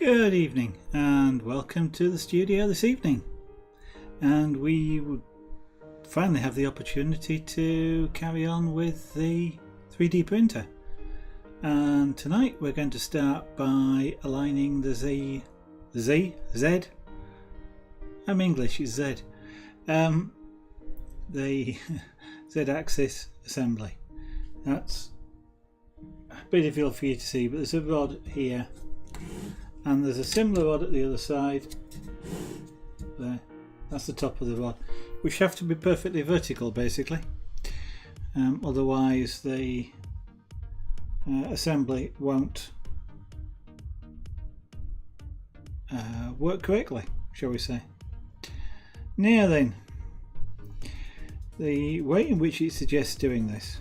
Good evening and welcome to the studio this evening, and we would finally have the opportunity to carry on with the 3D printer, and tonight we're going to start by aligning the Z, I'm English, it's Z, the Z-axis assembly. That's a bit difficult for you to see, but there's a rod here and there's a similar rod at the other side there. That's the top of the rod, which have to be perfectly vertical basically, otherwise the assembly won't work correctly, shall we say. Now then, the way in which it suggests doing this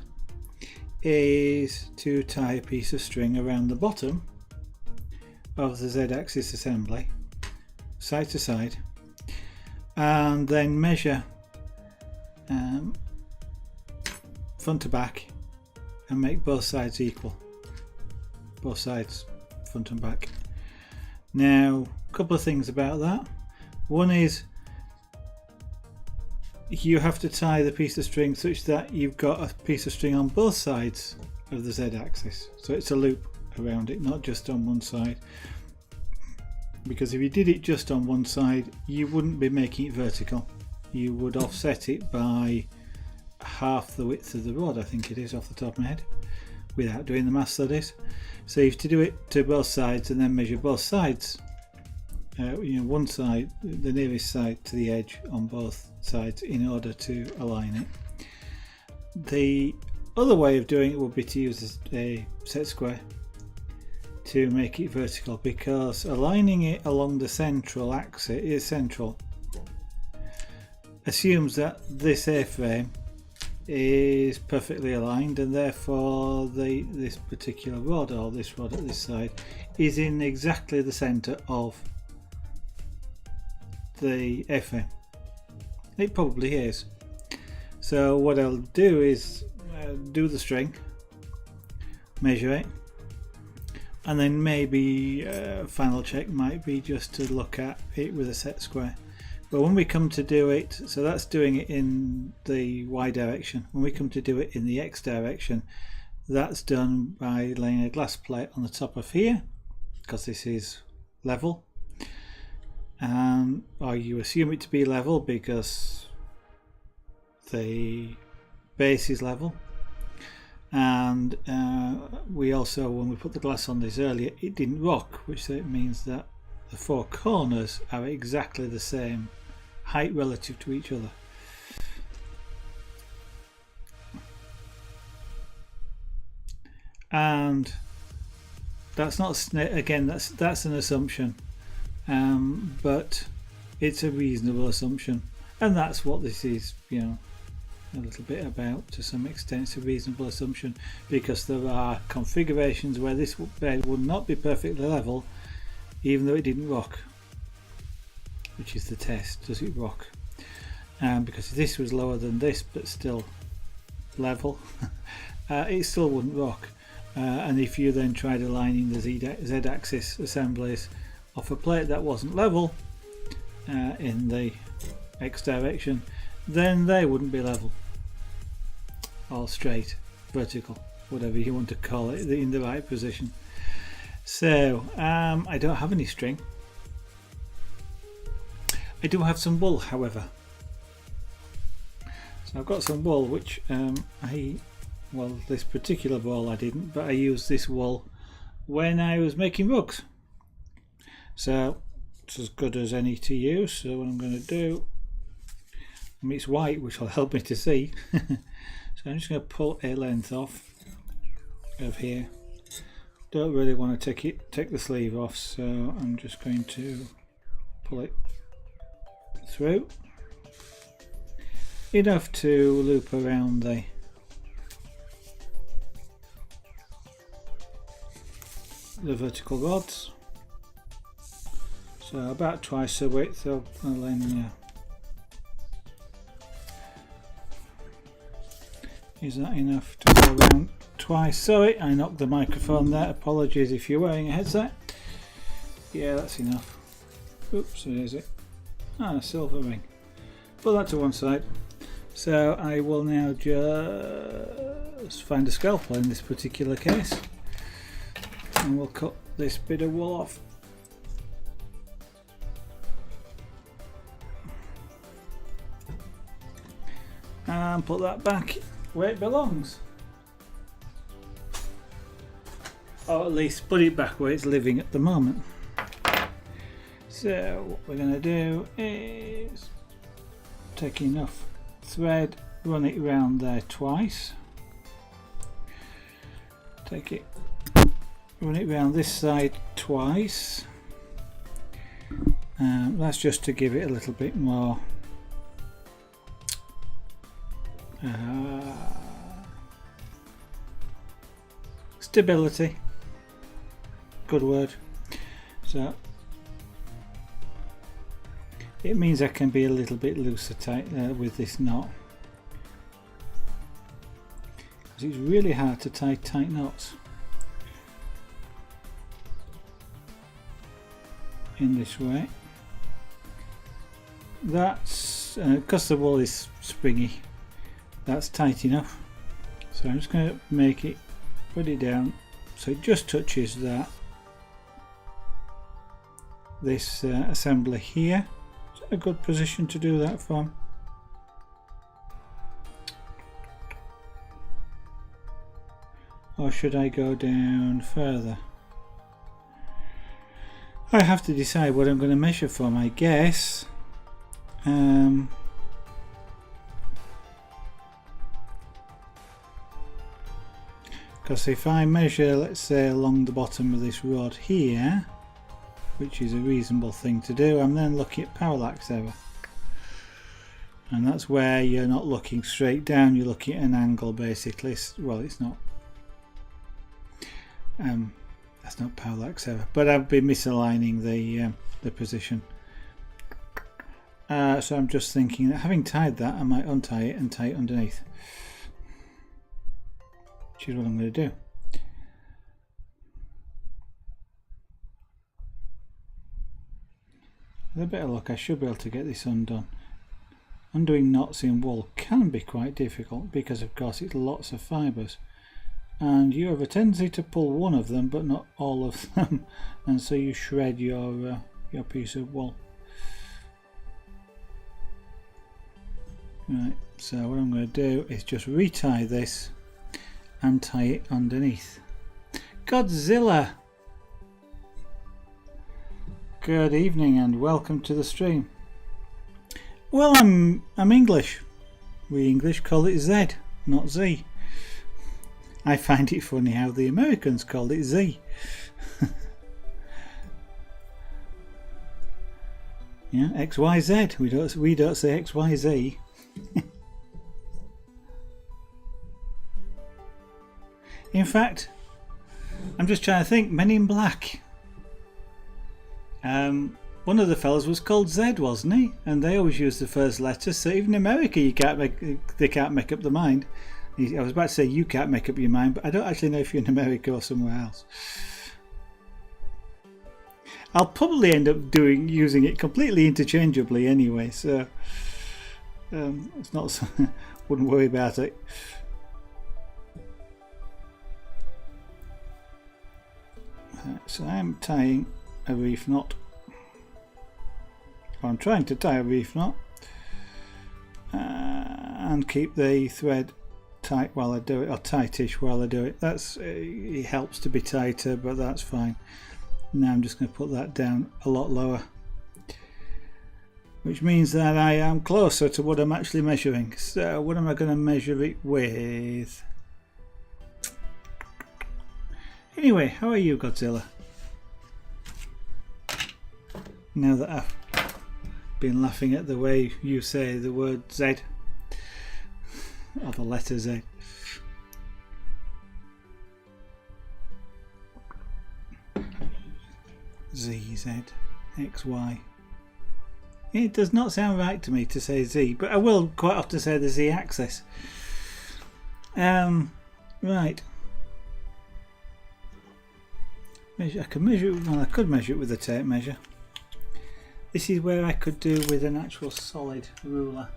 is to tie a piece of string around the bottom of the Z-axis assembly, side to side, and then measure front to back and make both sides equal, both sides front and back. Now, a couple of things about that. One is you have to tie the piece of string such that you've got a piece of string on both sides of the Z-axis, so it's a loop around it, not just on one side, because if you did it just on one side you wouldn't be making it vertical, you would offset it by half the width of the rod, I think it is off the top of my head, without doing the maths that is. So you have to do it to both sides and then measure both sides, one side, the nearest side to the edge on both sides, in order to align it. The other way of doing it would be to use a set square to make it vertical, because aligning it along the central axis assumes that this A-frame is perfectly aligned, and therefore this particular rod, or this rod at this side, is in exactly the center of the A-frame. It probably is. So what I'll do is do the string, measure it, and then maybe final check might be just to look at it with a set square. But when we come to do it, so that's doing it in the Y direction. When we come to do it in the X direction, that's done by laying a glass plate on the top of here, because this is level, or you assume it to be level because the base is level. And we also, when we put the glass on this earlier, it didn't rock, which means that the four corners are exactly the same height relative to each other. And that's not, again, that's an assumption, but it's a reasonable assumption, and that's what this is, a little bit about. To some extent it's a reasonable assumption, because there are configurations where this bed would not be perfectly level even though it didn't rock, which is the test. Does it rock? Because if this was lower than this but still level, it still wouldn't rock. And if you then tried aligning the Z-axis assemblies off a plate that wasn't level in the X direction, then they wouldn't be level or straight, vertical, whatever you want to call it, in the right position. So I don't have any string. I do have some wool, however. So I've got some wool, which this particular wool I didn't, but I used this wool when I was making rugs. So it's as good as any to use. So what I'm going to do, it's white, which will help me to see. So I'm just going to pull a length off of here. Don't really want to take the sleeve off, so I'm just going to pull it through enough to loop around the vertical rods. So about twice the width of the linear. Is that enough to go around twice? Sorry, I knocked the microphone there. Apologies if you're wearing a headset. Yeah, that's enough. Oops, where is it? Ah, a silver ring. Put that to one side. So I will now just find a scalpel in this particular case, and we'll cut this bit of wool off. And put that back where it belongs. Or at least put it back where it's living at the moment. So what we're going to do is take enough thread, run it around there twice. Take it, run it around this side twice. That's just to give it a little bit more stability. Good word. So it means I can be a little bit looser tight with this knot, because it's really hard to tie tight knots in this way. That's because the wool is springy, that's tight enough. So I'm just going to make it, put it down so it just touches this assembly here. Is that a good position to do that from? Or should I go down further? I have to decide what I'm going to measure from, I guess. Because if I measure, let's say, along the bottom of this rod here, which is a reasonable thing to do, I'm then looking at parallax error, and that's where you're not looking straight down, you're looking at an angle basically. Well, it's not that's not parallax error, but I've been misaligning the position. So I'm just thinking that having tied that, I might untie it and tie it underneath, which is what I'm going to do. With a bit of luck, I should be able to get this undone. Undoing knots in wool can be quite difficult because, of course, it's lots of fibres, and you have a tendency to pull one of them but not all of them, and so you shred your piece of wool. Right, so what I'm going to do is just retie this and tie it underneath. Godzilla! Good evening and welcome to the stream. Well, I'm English. We English call it Z, not Z. I find it funny how the Americans call it Z. Yeah, XYZ. We don't say XYZ. In fact, I'm just trying to think. Men in Black. One of the fellas was called Zed, wasn't he? And they always use the first letter. So even in America, they can't make up their mind. I was about to say you can't make up your mind, but I don't actually know if you're in America or somewhere else. I'll probably end up using it completely interchangeably anyway. So it's not. Wouldn't worry about it. So I'm tying a reef knot. I'm trying to tie a reef knot and keep the thread tight while I do it, or tightish while I do it. It helps to be tighter, but that's fine. Now I'm just going to put that down a lot lower, which means that I am closer to what I'm actually measuring. So what am I going to measure it with? Anyway, how are you, Godzilla? Now that I've been laughing at the way you say the word Z, or the letter Z. Z, Z, X, Y. It does not sound right to me to say Z, but I will quite often say the Z axis. Right. I could measure it. Well, I could measure it with a tape measure. This is where I could do with an actual solid ruler.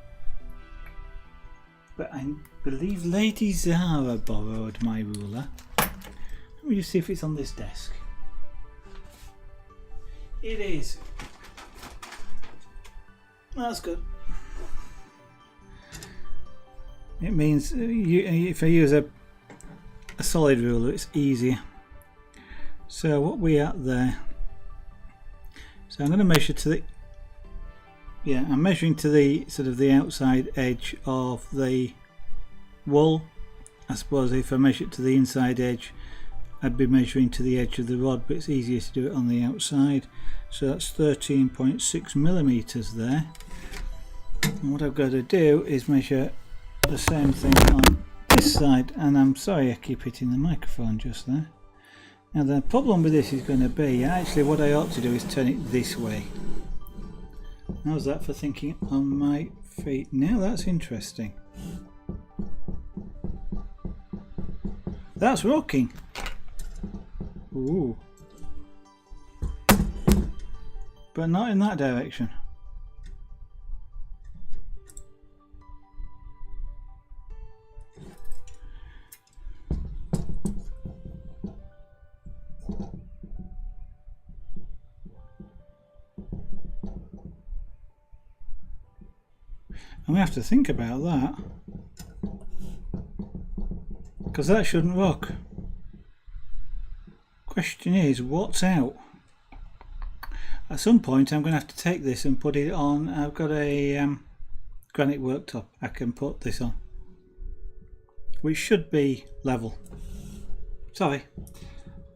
But I believe Lady Zara borrowed my ruler. Let me just see if it's on this desk. It is. That's good. It means if I use a solid ruler, it's easier. So what we at there? So I'm going to measure to the. Yeah, I'm measuring to the sort of the outside edge of the wool. I suppose if I measure it to the inside edge, I'd be measuring to the edge of the rod, but it's easier to do it on the outside. So that's 13.6 millimeters there. And what I've got to do is measure the same thing on this side, and I'm sorry I keep hitting the microphone just there. Now the problem with this is going to be, actually what I ought to do is turn it this way. How's that for thinking on my feet? Now that's interesting. That's rocking. Ooh. But not in that direction. And we have to think about that, because that shouldn't rock. Question is, what's out? At some point I'm going to have to take this and put it on. I've got a granite worktop I can put this on, which should be level. Sorry.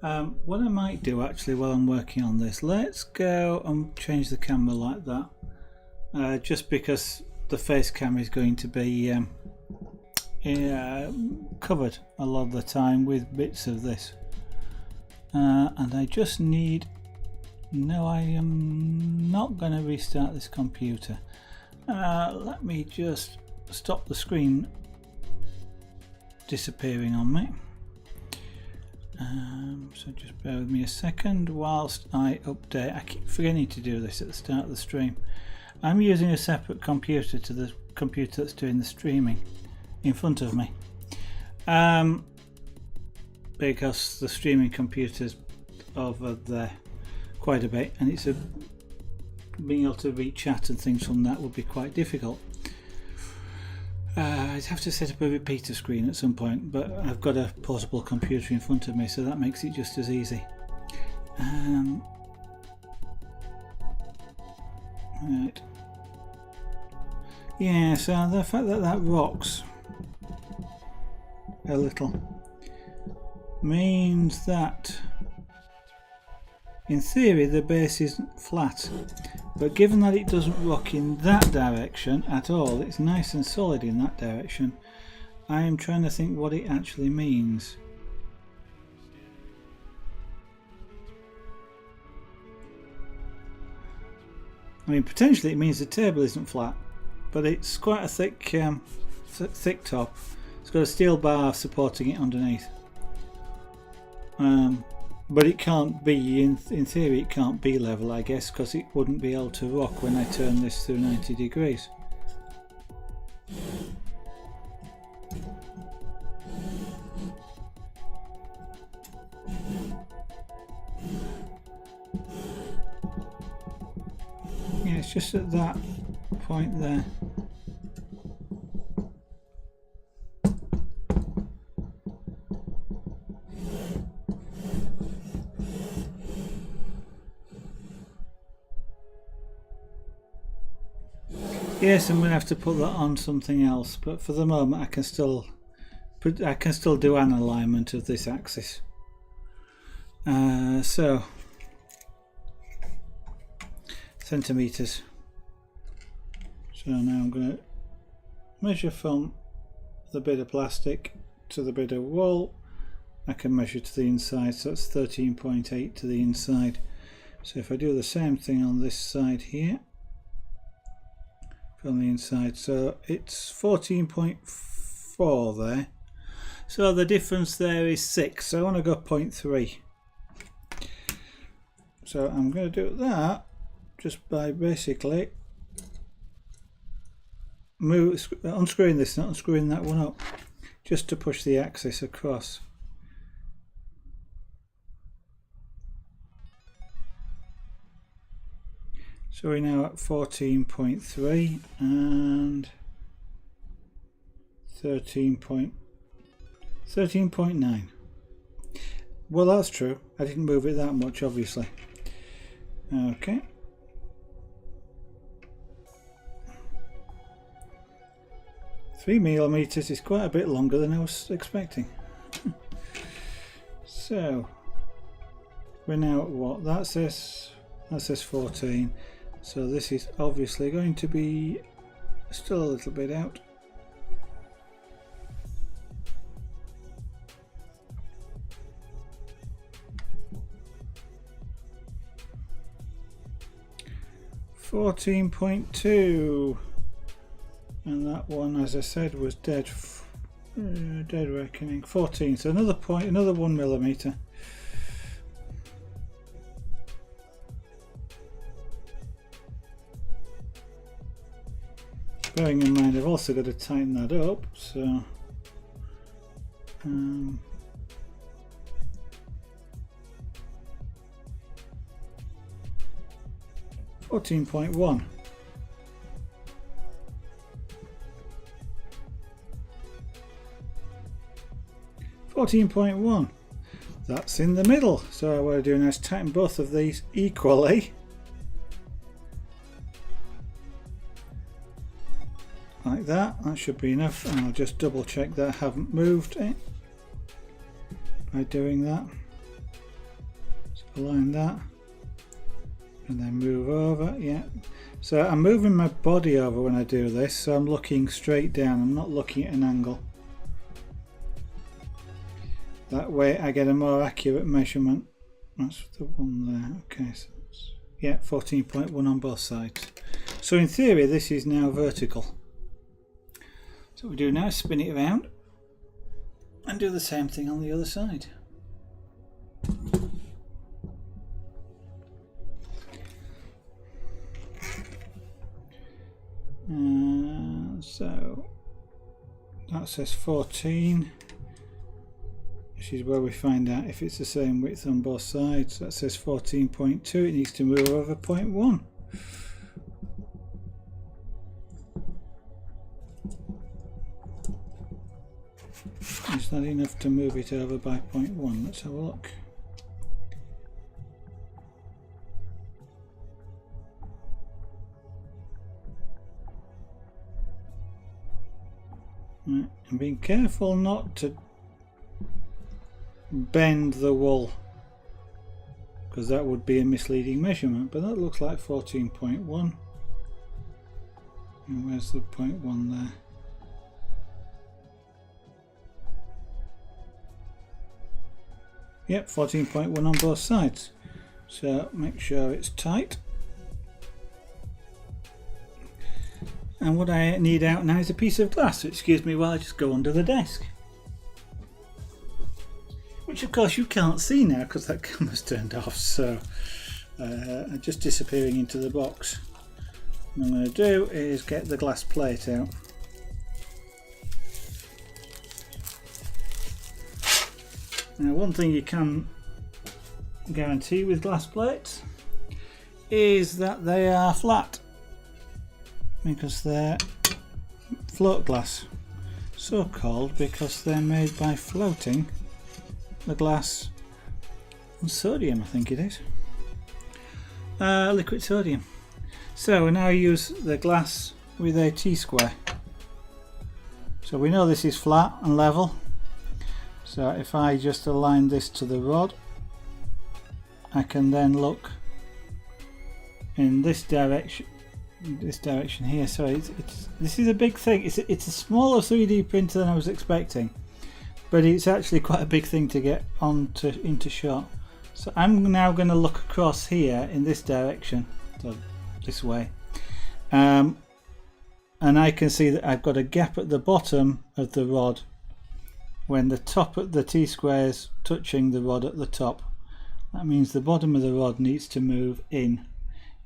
What I might do actually while I'm working on this, let's go and change the camera like that, just because the face cam is going to be covered a lot of the time with bits of this, and I just need. No, I am not going to restart this computer. Let me just stop the screen disappearing on me. So just bear with me a second whilst I update. I keep forgetting to do this at the start of the stream. I'm using a separate computer to the computer that's doing the streaming in front of me, because the streaming computer's over there quite a bit, and it's being able to read chat and things from that would be quite difficult. I'd have to set up a repeater screen at some point, but I've got a portable computer in front of me, so that makes it just as easy. Right. Yeah, so the fact that that rocks a little means that in theory the base isn't flat, but given that it doesn't rock in that direction at all, it's nice and solid in that direction. I am trying to think what it actually means. I mean, potentially it means the table isn't flat, but it's quite a thick thick top. It's got a steel bar supporting it underneath. But it can't be, in theory it can't be level, I guess, because it wouldn't be able to rock when I turn this through 90 degrees. Yeah, it's just at that point there. Yes, I'm going to have to put that on something else, but for the moment I can still do an alignment of this axis. So centimeters. So now I'm going to measure from the bit of plastic to the bit of wool. I can measure to the inside, so it's 13.8 to the inside. So if I do the same thing on this side here, from the inside, so it's 14.4 there. So the difference there is 6, so I want to go 0.3. So I'm going to do that just by basically unscrewing this, not unscrewing that one up, just to push the axis across. So we're now at 14.3 and 13.9. Well, that's true. I didn't move it that much, obviously. Okay. Three millimeters is quite a bit longer than I was expecting. So we're now at what? That says 14. So this is obviously going to be still a little bit out. $14.2, and that one, as I said, was dead reckoning. 14, so another point, another 1 millimeter. Bearing in mind I've also got to tighten that up, so 14.1. That's in the middle. So what I do now is tighten both of these equally, like that. That should be enough, and I'll just double check that I haven't moved it by doing that. So align that and then move over. Yeah, so I'm moving my body over when I do this, so I'm looking straight down, I'm not looking at an angle. That way I get a more accurate measurement. That's the one there. Okay, so yeah, 14.1 on both sides. So in theory this is now vertical. So what we do now is spin it around and do the same thing on the other side. So that says 14, which is where we find out if it's the same width on both sides. That says 14.2, it needs to move over 0.1. Is that enough to move it over by 0.1? Let's have a look. Right, and being careful not to bend the wool, because that would be a misleading measurement, but that looks like 14.1. And where's the 0.1 there? Yep, 14.1 on both sides. So make sure it's tight. And what I need out now is a piece of glass. So excuse me while I just go under the desk. Which of course you can't see now because that camera's turned off, so I'm just disappearing into the box. What I'm going to do is get the glass plate out. Now one thing you can guarantee with glass plates is that they are flat, because they're float glass, so called because they're made by floating the glass and sodium, I think it is, liquid sodium. So we now use the glass with a T-square. So we know this is flat and level, so if I just align this to the rod, I can then look in this direction here. So this is a big thing. It's a smaller 3D printer than I was expecting, but it's actually quite a big thing to get into shot. So I'm now going to look across here in this direction, so this way, and I can see that I've got a gap at the bottom of the rod when the top of the T-square is touching the rod at the top, That means the bottom of the rod needs to move in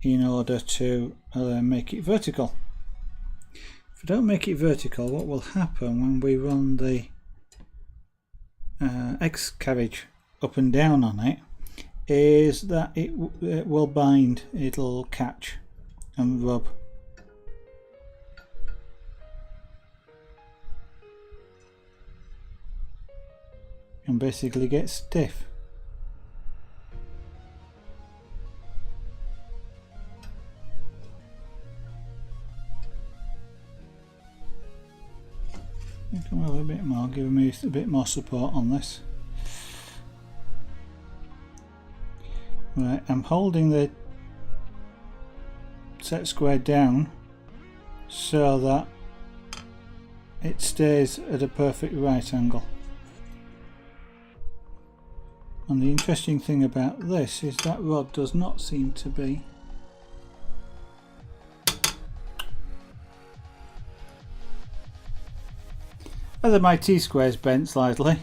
order to make it vertical. If we don't make it vertical, what will happen when we run the X carriage up and down on it is that it will bind, it'll catch and rub. And basically get stiff. Come over a bit more, giving me a bit more support on this. Right, I'm holding the set square down so that it stays at a perfect right angle. And the interesting thing about this is that rod does not seem to be either my T-square is bent slightly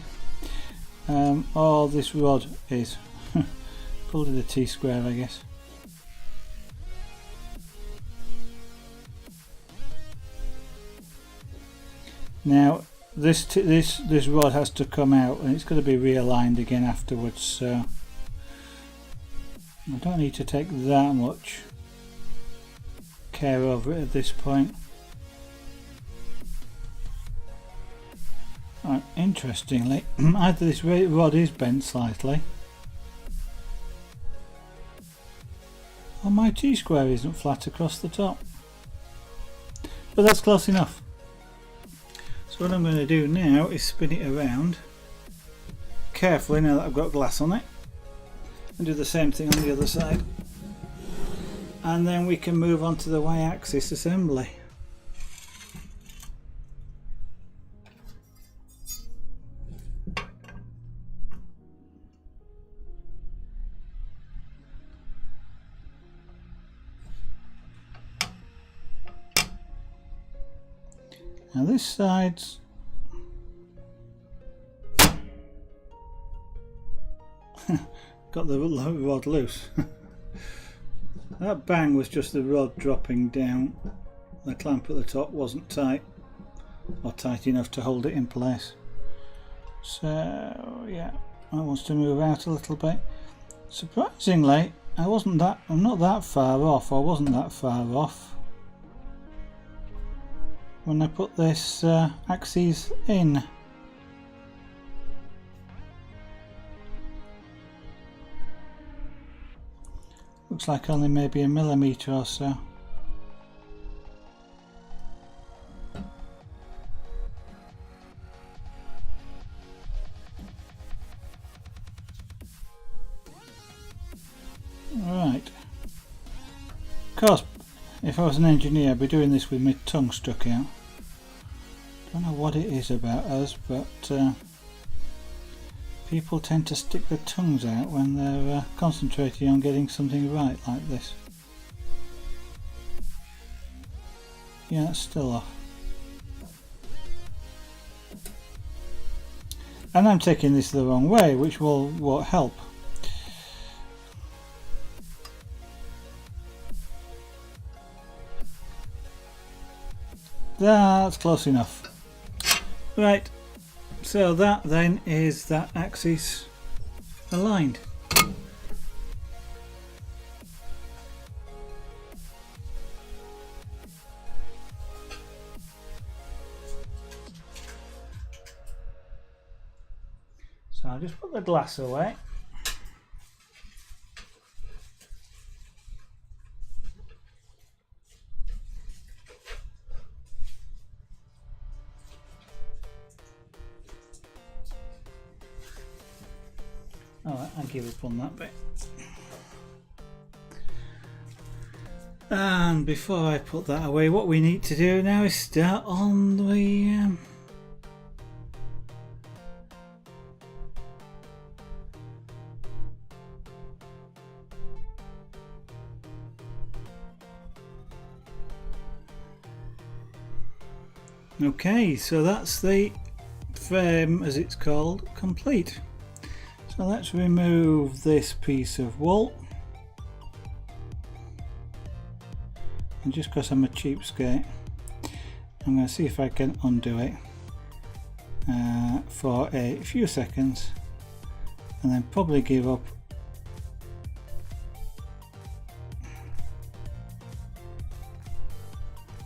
or this rod is. Probably the T-square, I guess. Now this rod has to come out and it's going to be realigned again afterwards, so I don't need to take that much care over it at this point. Right, interestingly, either this rod is bent slightly or my T-square isn't flat across the top, but that's close enough. So what I'm going to do now is spin it around carefully now that I've got glass on it, and do the same thing on the other side, and then we can move on to the Y-axis assembly. Now this side's got the rod loose. That bang was just the rod dropping down. The clamp at the top wasn't tight or tight enough to hold it in place. So yeah, that wants to move out a little bit. Surprisingly, I'm not that far off, or wasn't that far off when I put this axis in. Looks like only maybe a millimetre or so. Right. Of course, if I was an engineer, I'd be doing this with my tongue stuck out. Don't know what it is about us, but people tend to stick their tongues out when they're concentrating on getting something right like this. Yeah, it's still off. And I'm taking this the wrong way, which won't help. That's close enough. Right, so that then is that axis aligned. So I'll just put the glass away. Alright, I'll give up on that bit. And before I put that away, what we need to do now is start on the okay, so that's the frame, as it's called, complete. So So let's remove this piece of wool. And just because I'm a cheapskate, I'm going to see if I can undo it for a few seconds and then probably give up.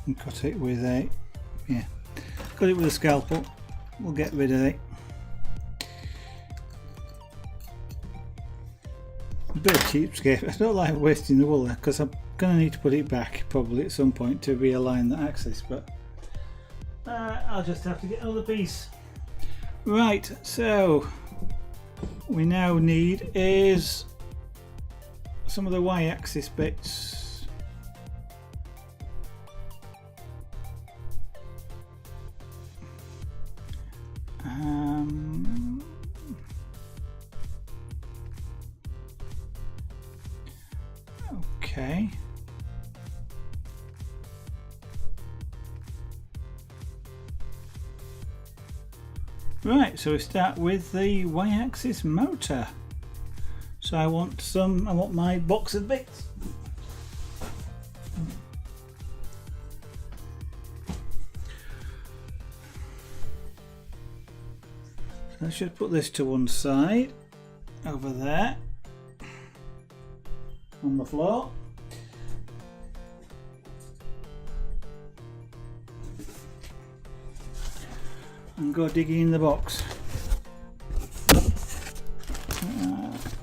And cut it with a, cut it with a scalpel. We'll get rid of it. A bit of cheapskate. I don't like wasting the wool because I'm going to need to put it back probably at some point to realign the axis, but I'll just have to get another piece. Right, so we now need is some of the y-axis bits. Okay. Right, so we start with the y-axis motor. So I want my box of bits. So I should put this to one side, over there, on the floor. And go digging in the box.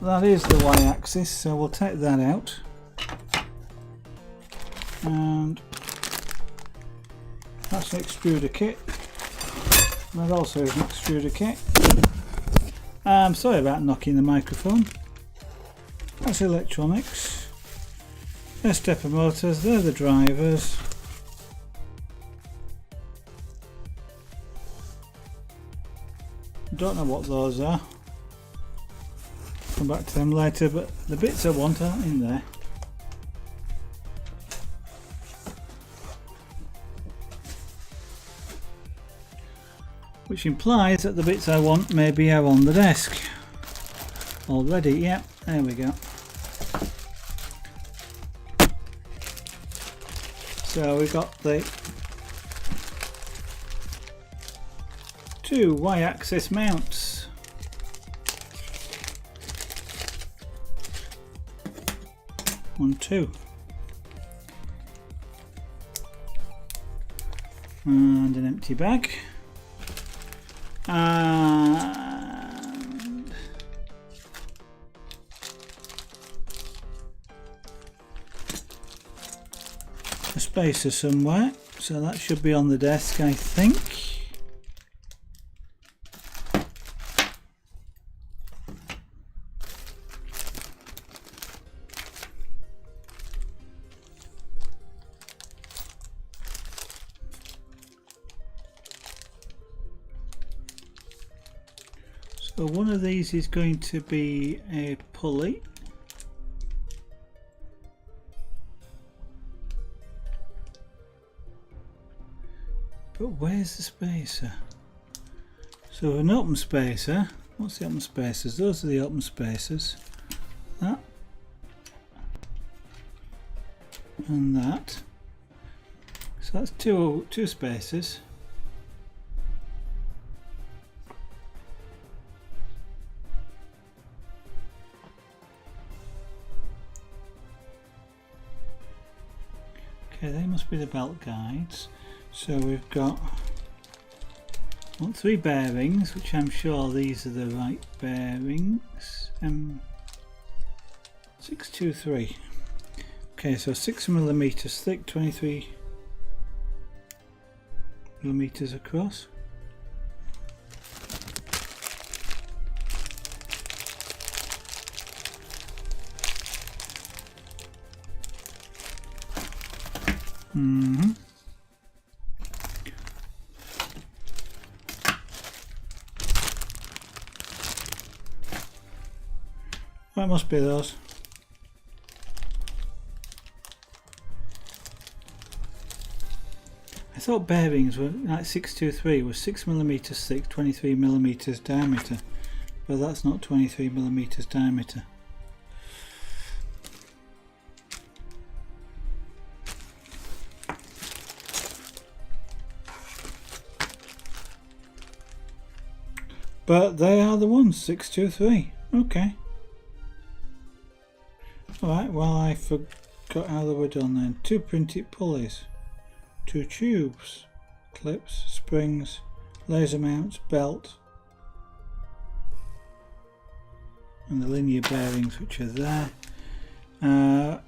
That is the y-axis, so we'll take that out. And that's an extruder kit. That also is an extruder kit. I'm sorry about knocking the microphone. That's electronics. They're stepper motors, they're the drivers. Don't know what those are. Come back to them later, but the bits I want aren't in there. Which implies that the bits I want maybe are on the desk already. Yep, there we go. So we've got the two y-axis mounts. One, two. And an empty bag. And a spacer somewhere. So that should be on the desk, I think. So one of these is going to be a pulley. But where's the spacer? So an open spacer. What's the open spacers? Those are the open spacers. That. And that. So that's two spacers. Okay, they must be the belt guides. So we've got 3 bearings, which I'm sure these are the right bearings. 623. Okay, so 6mm thick, 23mm across. That must be those. I thought bearings were like 623 was 6mm thick, 23mm diameter, but that's not 23mm diameter. But they are the ones, 623. Okay. Alright, well, I forgot how they were done then. 2 printed pulleys, 2 tubes, clips, springs, laser mounts, belt, and the linear bearings which are there. One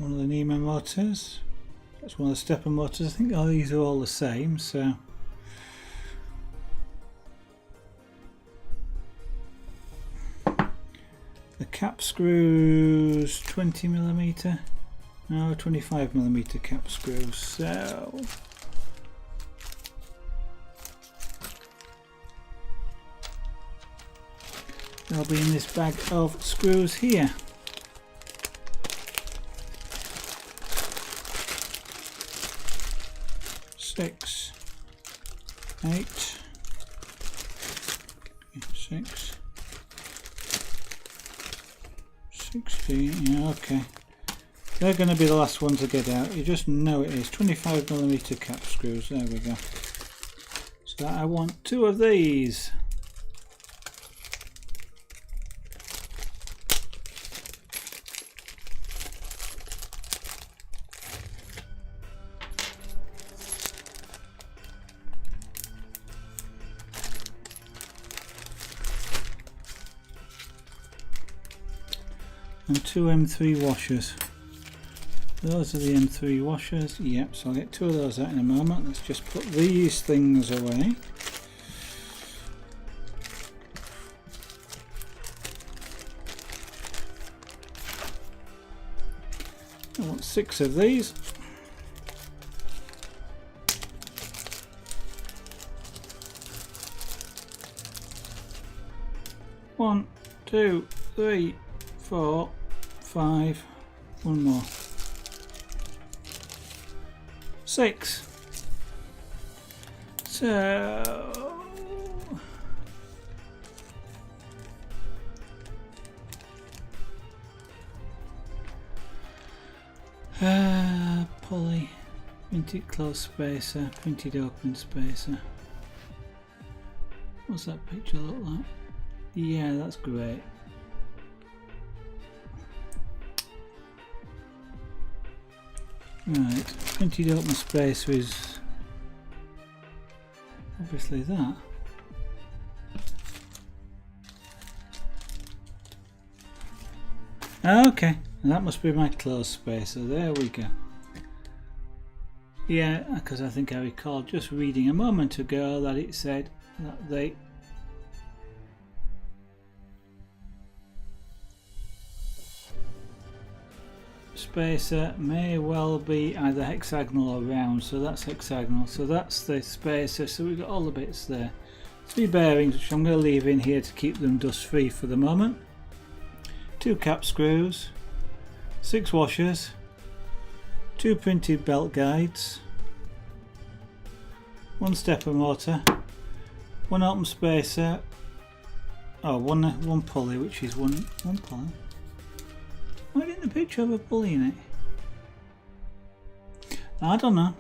of the NEMA motors. That's one of the stepper motors. I think these are all the same, so. The cap screws, 20mm, no, 25mm cap screws, so they'll be in this bag of screws here. Six, 8, 6, 16, yeah, okay. They're going to be the last ones to get out. You just know it is. 25mm cap screws, there we go. So I want 2 of these. And 2 M3 washers. Those are the M3 washers. Yep, so I'll get 2 of those out in a moment. Let's just put these things away. I want 6 of these. One, 2, 3, 4, 5, one more. 6. So pulley, printed close spacer, printed open spacer. What's that picture look like? Yeah, that's great. Right, printed open spacer is obviously that. Okay, and that must be my closed spacer. There we go. Yeah, because I think I recall just reading a moment ago that it said that they spacer may well be either hexagonal or round, so that's hexagonal, so that's the spacer. So we've got all the bits there. 3 bearings which I'm going to leave in here to keep them dust free for the moment. 2 cap screws, 6 washers, 2 printed belt guides, 1 stepper motor, 1 open spacer, one pulley, which is one pulley. Why didn't the picture have a pulley in it? I don't know.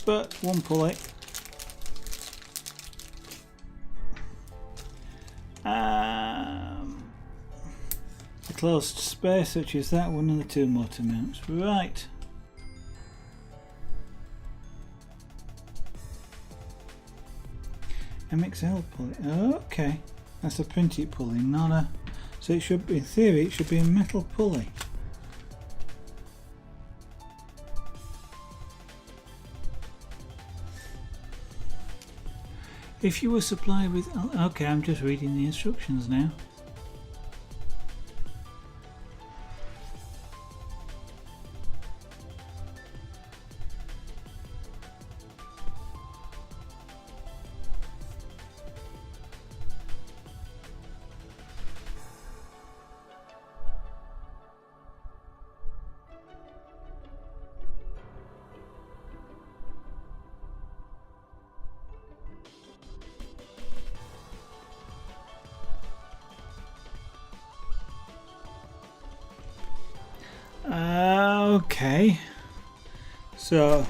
But 1 pulley. The closed space, which is that one, and the 2 motor mounts. Right. MXL pulley. Okay, that's a printed pulley, not a. So it should be, in theory, it should be a metal pulley. If you were supplied with, okay, I'm just reading the instructions now. Okay, so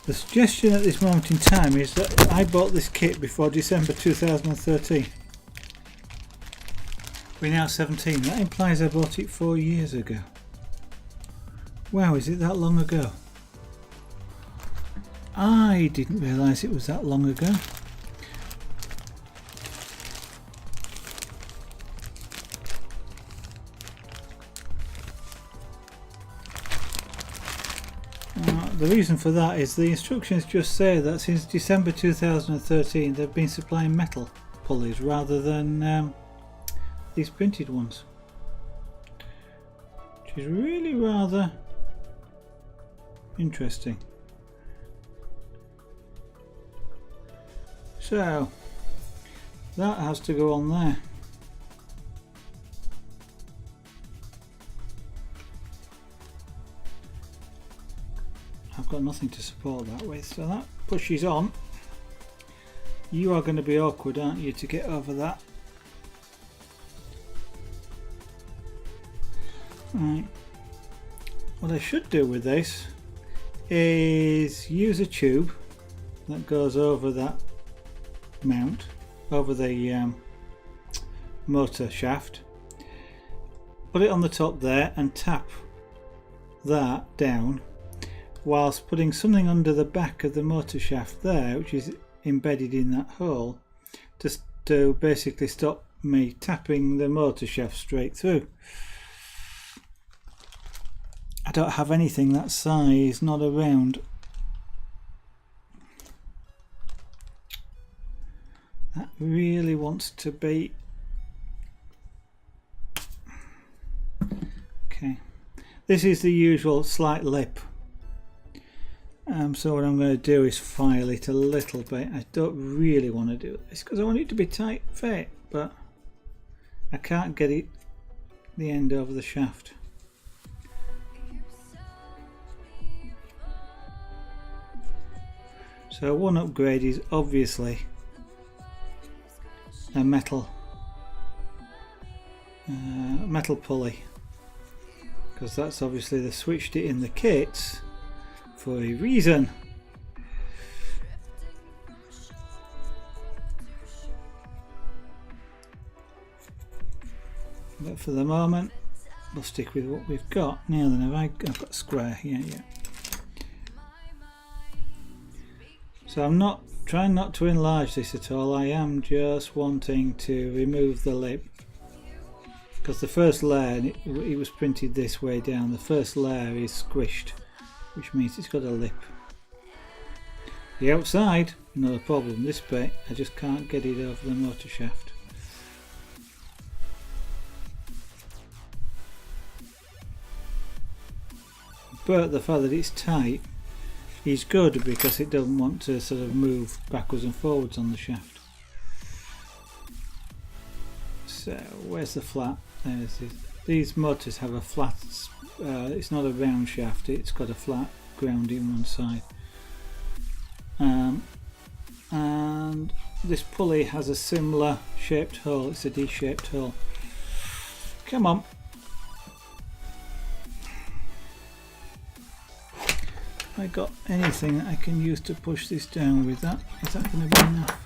the suggestion at this moment in time is that I bought this kit before December 2013. We're now 17. That implies I bought it 4 years ago. Wow, is it that long ago? I didn't realise it was that long ago. The reason for that is the instructions just say that since December 2013 they've been supplying metal pulleys rather than these printed ones, which is really rather interesting. So that has to go on there. I've got nothing to support that with, so that pushes on. You are going to be awkward, aren't you, to get over that? Right. What I should do with this is use a tube that goes over that mount, over the motor shaft, put it on the top there and tap that down whilst putting something under the back of the motor shaft there, which is embedded in that hole, just to basically stop me tapping the motor shaft straight through. I don't have anything that size, not around. That really wants to be. Okay, this is the usual slight lip. So what I'm going to do is file it a little bit. I don't really want to do this because I want it to be tight fit, but I can't get it the end over the shaft. So one upgrade is obviously a metal pulley, because that's obviously they switched it in the kits for a reason. But for the moment we'll stick with what we've got. Now then, I've got square here, yeah. So I'm not trying not to enlarge this at all. I am just wanting to remove the lip, because the first layer, it was printed this way down, the first layer is squished, which means it's got a lip. The outside, not a problem. This bit, I just can't get it over the motor shaft. But the fact that it's tight is good, because it doesn't want to sort of move backwards and forwards on the shaft. So where's the flat? There's these motors have a flat, it's not a round shaft, it's got a flat ground in one side. And this pulley has a similar shaped hole, it's a D-shaped hole. Come on. Have I got anything that I can use to push this down with that? Is that going to be enough?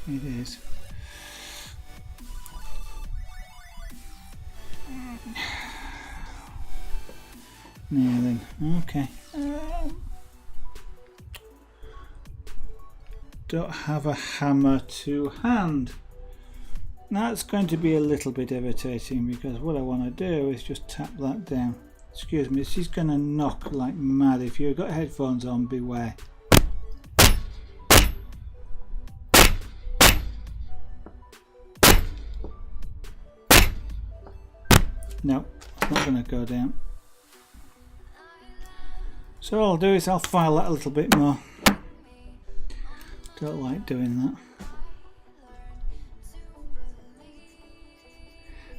It is. Now then, okay. Don't have a hammer to hand. That's going to be a little bit irritating, because what I want to do is just tap that down. Excuse me, this is going to knock like mad. If you've got headphones on, beware. No, it's not going to go down. So all I'll do is I'll file that a little bit more. Don't like doing that.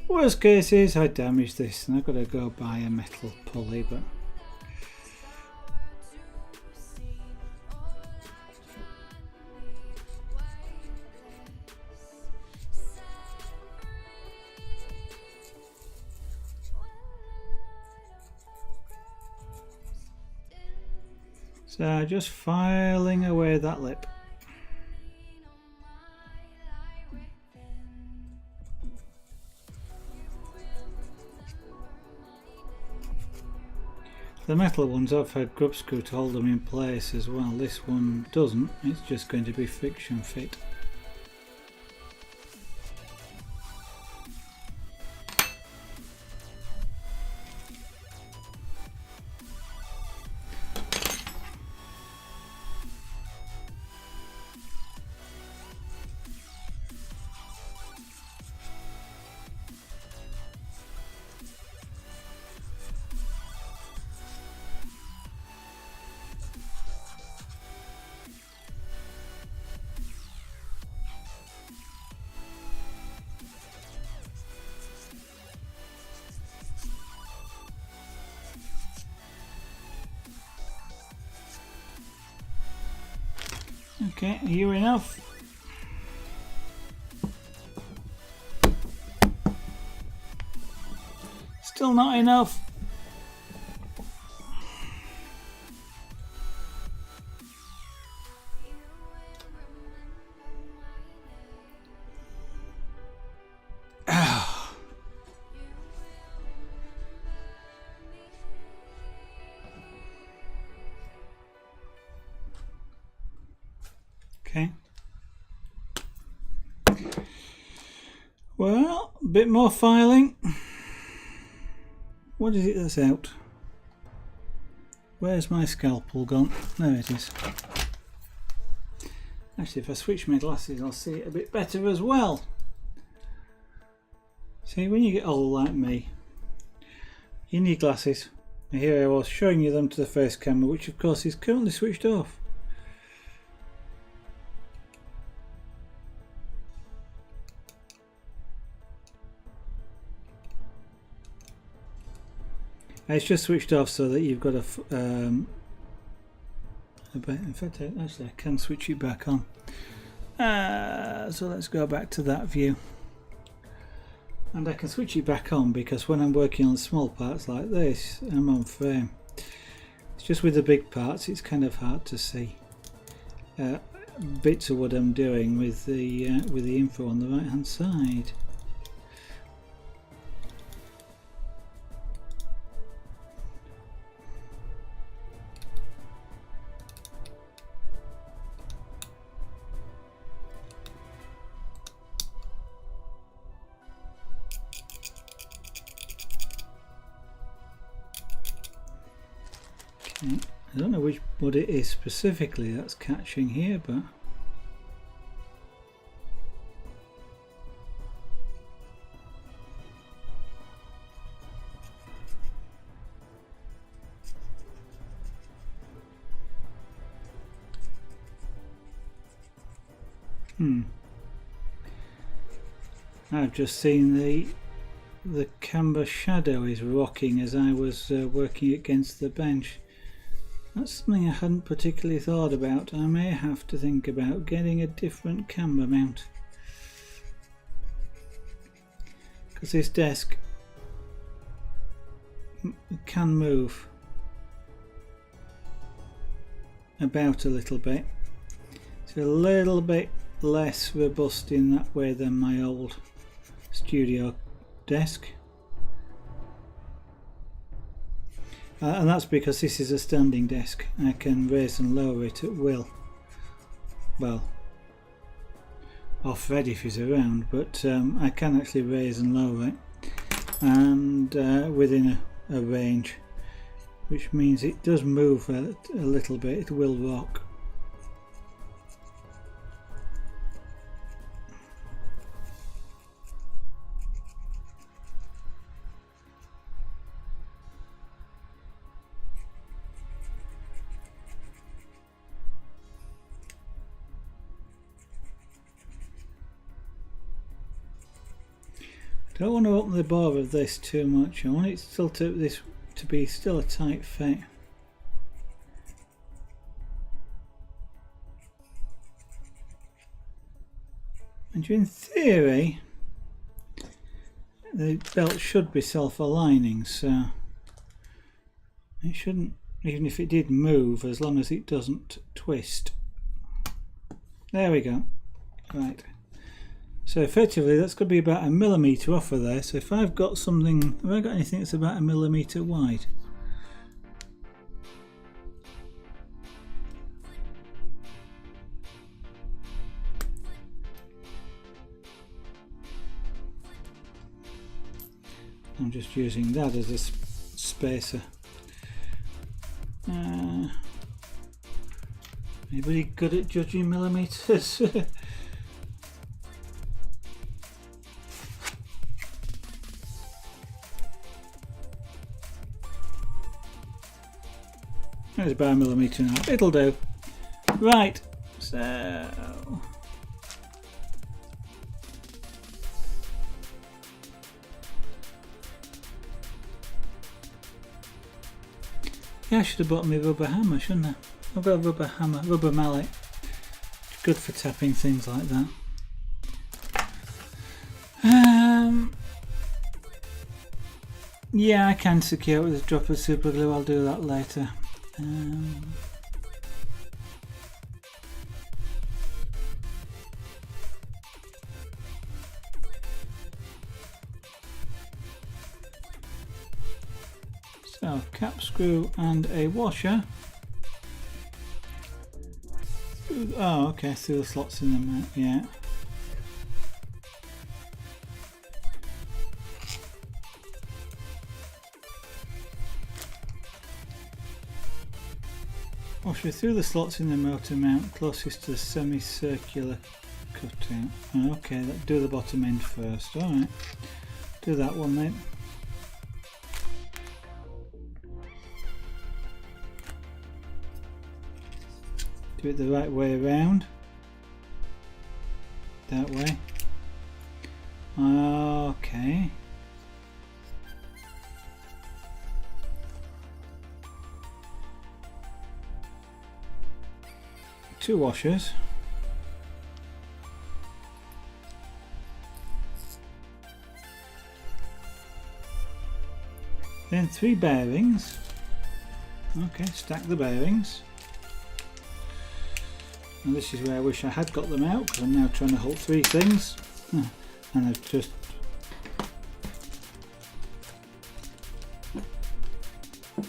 Worst case is I damage this and I've got to go buy a metal pulley, but So just filing away that lip. The metal ones I've had grub screw to hold them in place as well. This one doesn't, it's just going to be friction fit. Okay, are you enough? Still not enough. Okay. Well, a bit more filing. What is it that's out? Where's my scalpel gone? There it is. Actually, if I switch my glasses, I'll see it a bit better as well. See, when you get old like me, you need glasses. And here I was showing you them to the first camera, which of course is currently switched off. It's just switched off so that you've got a in fact, actually I can switch it back on. So let's go back to that view. And I can switch it back on because when I'm working on small parts like this, I'm on frame. It's just with the big parts, it's kind of hard to see bits of what I'm doing with the info on the right hand side. I don't know what it is specifically that's catching here, but I've just seen the camera shadow is rocking as I was working against the bench. That's something I hadn't particularly thought about. I may have to think about getting a different camera mount, because this desk can move about a little bit. It's a little bit less robust in that way than my old studio desk. And that's because this is a standing desk. I can raise and lower it at will. Well, off Fred if he's around, but I can actually raise and lower it, and within a range, which means it does move a little bit. It will rock. I don't want to open the bore of this too much. I want it still to be still a tight fit. And in theory, the belt should be self-aligning, so it shouldn't even if it did move, as long as it doesn't twist. There we go. Right. So effectively that's going to be about 1 millimetre off of there. So if I've got something, have I got anything that's about 1 millimetre wide? I'm just using that as a spacer. Anybody good at judging millimetres? There's about 1 millimetre now. It'll do. Right, so yeah, I should have bought me a rubber hammer, shouldn't I? I've got a rubber hammer, rubber mallet. Good for tapping things like that. Yeah, I can secure it with a drop of super glue. I'll do that later. So, cap screw and a washer. Oh, okay, through the slots in them, yeah. Washer through the slots in the motor mount closest to the semicircular cutout. Okay, let's do the bottom end first. Alright, do that one then. Do it the right way around. That way. Okay. Two washers. Then 3 bearings. Okay, stack the bearings. And this is where I wish I had got them out, because I'm now trying to hold 3 things. And I've just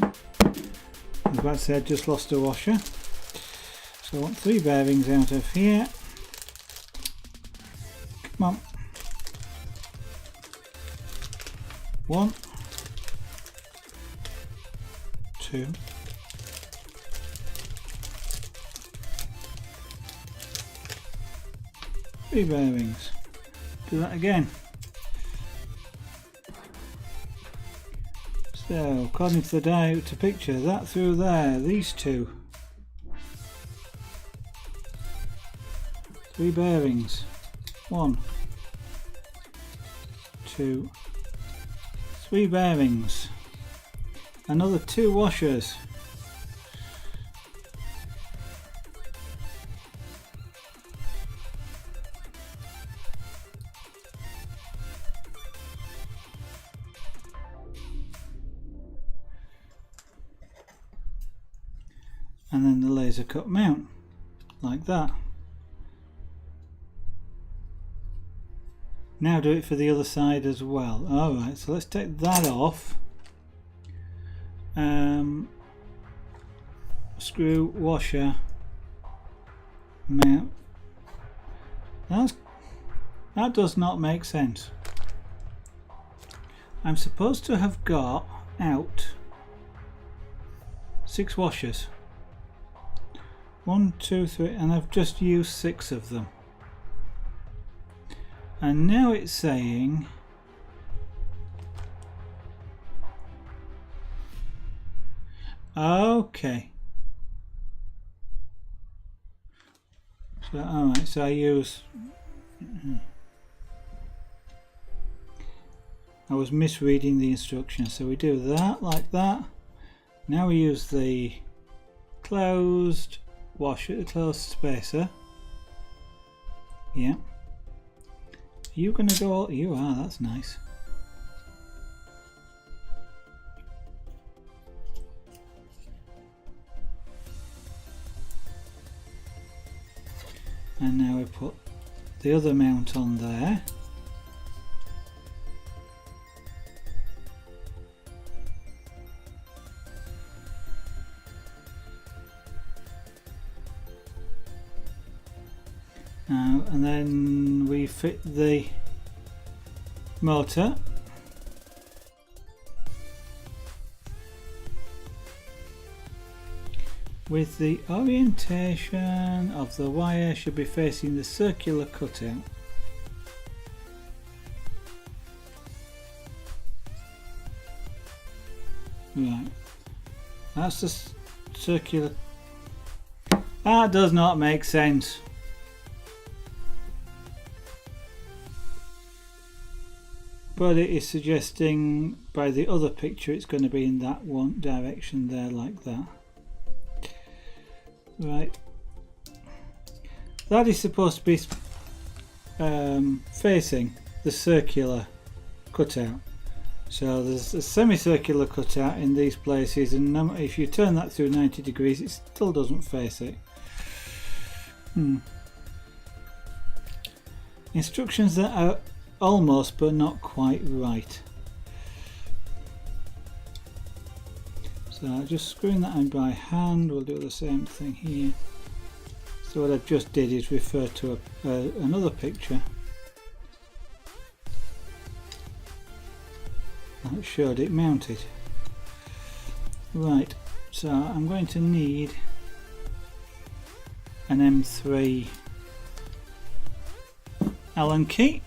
I was about to say I just lost a washer. So I want 3 bearings out of here. Come on. 1, 2, 3 bearings. Do that again. So according to the diameter picture, that through there, these 2. 3 bearings. 1, 2, 3 bearings. Another 2 washers. And then the laser cut mount, like that. Now do it for the other side as well. Alright, so let's take that off. Screw, washer, mount. That does not make sense. I'm supposed to have got out 6 washers. 1, 2, 3, and I've just used 6 of them. And now it's saying okay. So alright, so I use I was misreading the instructions. So we do that like that. Now we use the closed washer, the closed spacer. Yeah. Are you going to go all, you are, that's nice. we put the other mount on there. And then we fit the motor. With the orientation of the wire should be facing the circular cutout. Right, that's the circular. That does not make sense. But it is suggesting by the other picture it's going to be in that one direction there, like that. Right, that is supposed to be facing the circular cutout. So there's a semicircular cutout in these places, and if you turn that through 90 degrees it still doesn't face it. Instructions that are almost but not quite right. So just screwing that in by hand, we'll do the same thing here. So what I've just did is refer to another picture that showed it mounted. Right, so I'm going to need an M3 Allen key.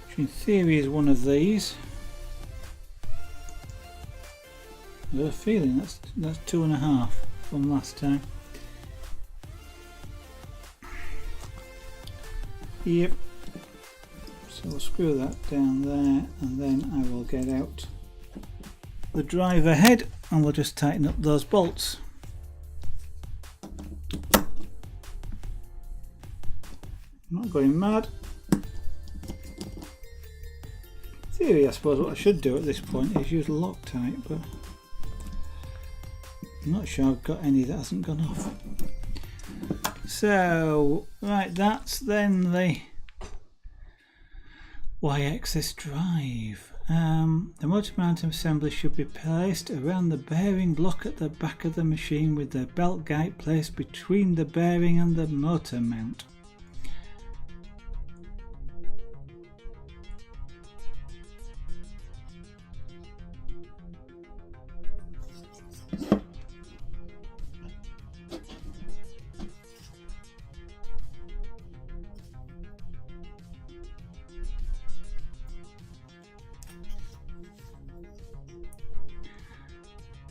Which in theory is one of these. I have a feeling that's 2.5 from last time. Yep. So we'll screw that down there, and then I will get out the driver head and we'll just tighten up those bolts. I'm not going mad. In theory, I suppose what I should do at this point is use Loctite, but I'm not sure I've got any that hasn't gone off. So, right, that's then the Y-axis drive. The motor mount assembly should be placed around the bearing block at the back of the machine, with the belt guide placed between the bearing and the motor mount.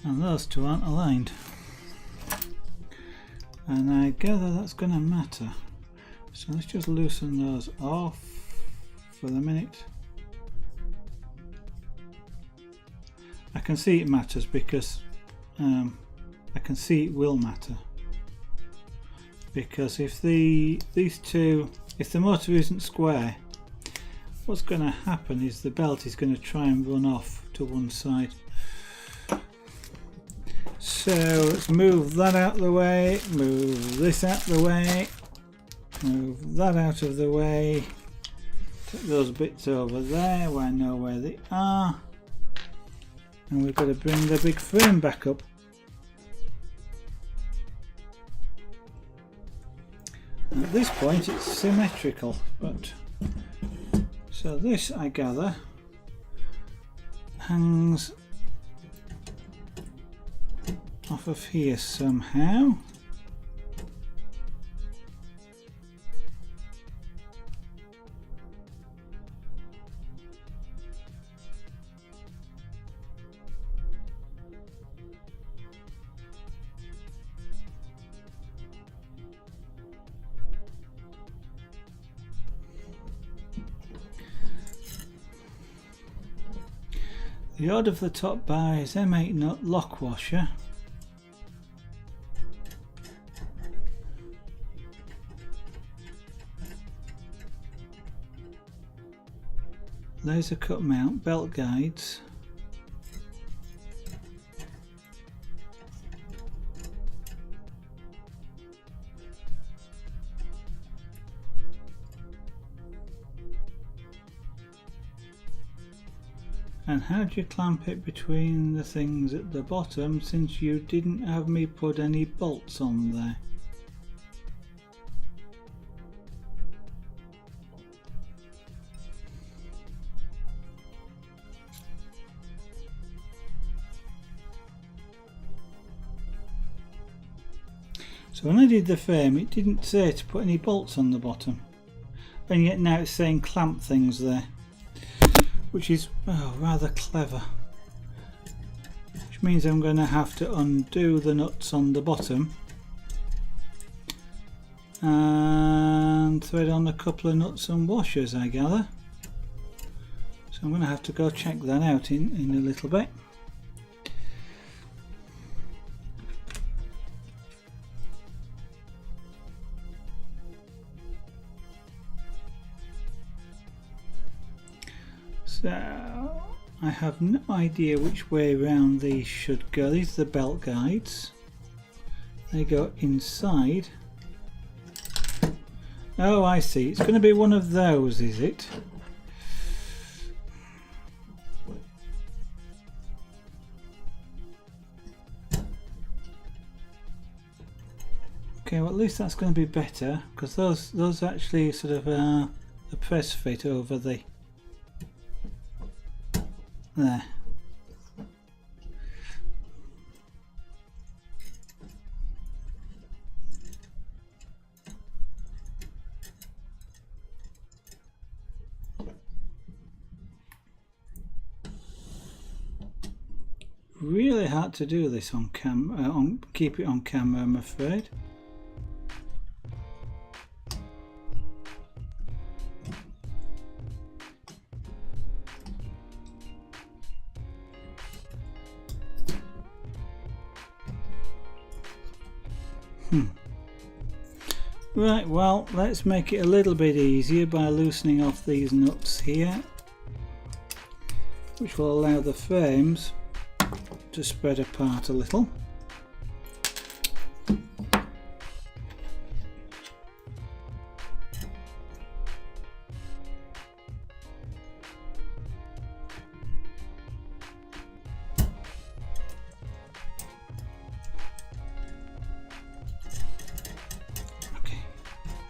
And those two aren't aligned, and I gather that's going to matter, so let's just loosen those off for the minute. I can see it matters because I can see it will matter, because if the motor isn't square, what's going to happen is the belt is going to try and run off to one side. So let's move that out of the way, move this out of the way, move that out of the way, take those bits over there where I know where they are, and we've got to bring the big frame back up. At this point it's symmetrical, but so this, I gather, hangs off of here somehow. The odd of the top bar is M8 nut lock washer. laser cut mount, belt guides. And how do you clamp it between the things at the bottom, since you didn't have me put any bolts on there? So when I did the frame, it didn't say to put any bolts on the bottom, and yet now it's saying clamp things there, which is rather clever. Which means I'm going to have to undo the nuts on the bottom and thread on a couple of nuts and washers, I gather. So I'm going to have to go check that out in a little bit. So I have no idea which way around these should go. These are the belt guides. They go inside. Oh, I see. It's going to be one of those, is it? Okay, well at least that's going to be better, because those actually sort of the press fit over the there. Really hard to do this on keep it on camera, I'm afraid. Right, well, let's make it a little bit easier by loosening off these nuts here, which will allow the frames to spread apart a little.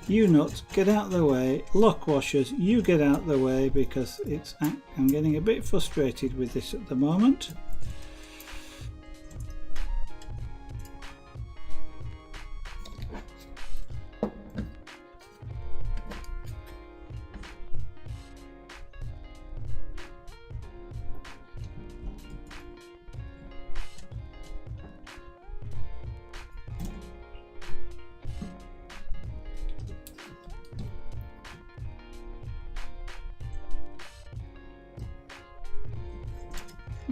You nuts, get out of the way. Lock washers, you get out of the way, because I'm getting a bit frustrated with this at the moment.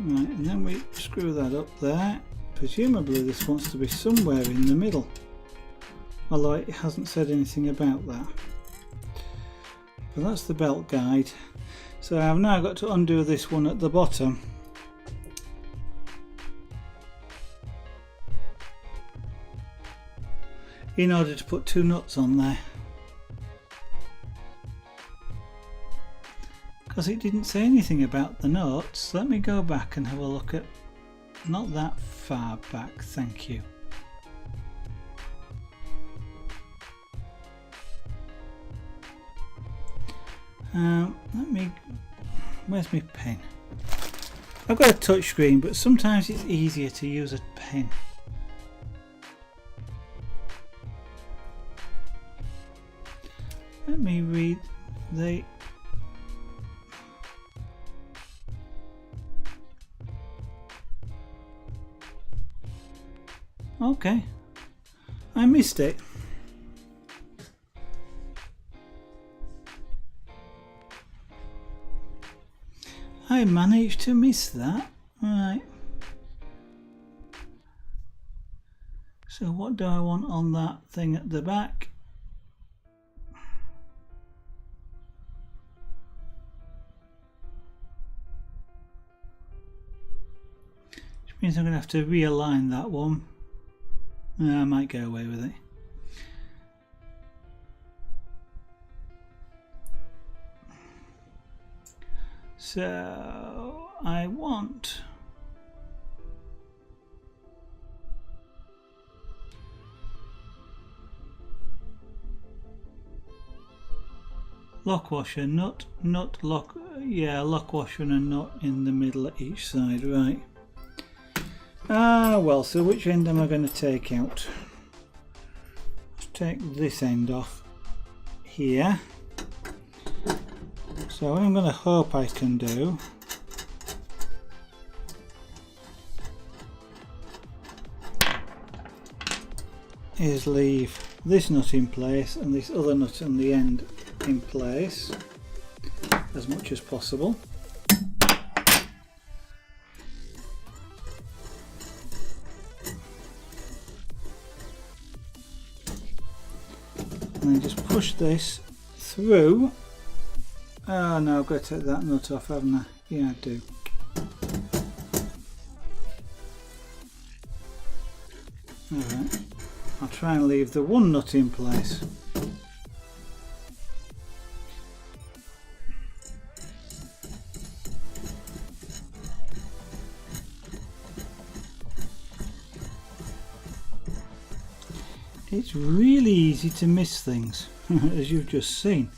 Right, and then we screw that up there. Presumably this wants to be somewhere in the middle, although it hasn't said anything about that. But that's the belt guide. So I've now got to undo this one at the bottom. In order to put two nuts on there. Because it didn't say anything about the nuts. Let me go back and have a look at, not that far back, thank you. Where's my pen? I've got a touch screen, but sometimes it's easier to use a pen. Let me read the okay, I missed it. I managed to miss that. Right. So what do I want on that thing at the back? means I'm going to have to realign that one. I might get away with it. So I want lock washer, nut, lock, yeah, lock washer and a nut in the middle at each side, right. Well, so which end am I going to take out? Let's take this end off here. So what I'm going to hope I can do is leave this nut in place and this other nut on the end in place as much as possible. And then just push this through. Oh no, I've got to take that nut off, haven't I? Yeah, I do. Alright, I'll try and leave the one nut in place. It's really easy to miss things, as you've just seen.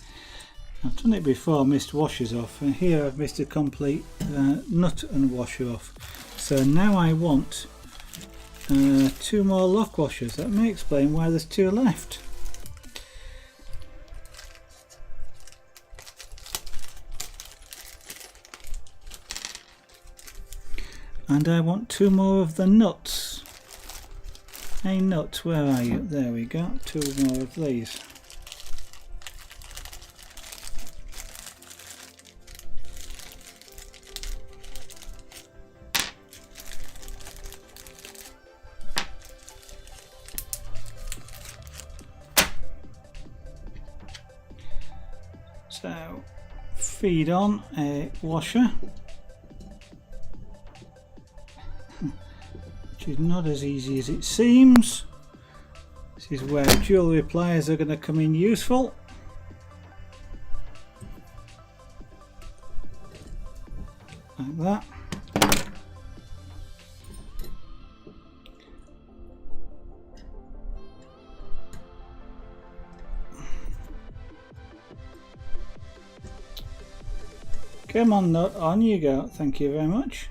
I've done it before, missed washers off, and here I've missed a complete nut and washer off. So now I want 2 more lock washers. That may explain why there's 2 left. And I want 2 more of the nuts. Hey nut, where are you? There we go, 2 more of these. So feed on a washer, which is not as easy as it seems. This is where jewellery pliers are going to come in useful. Like that. Come on nut, on you go, thank you very much.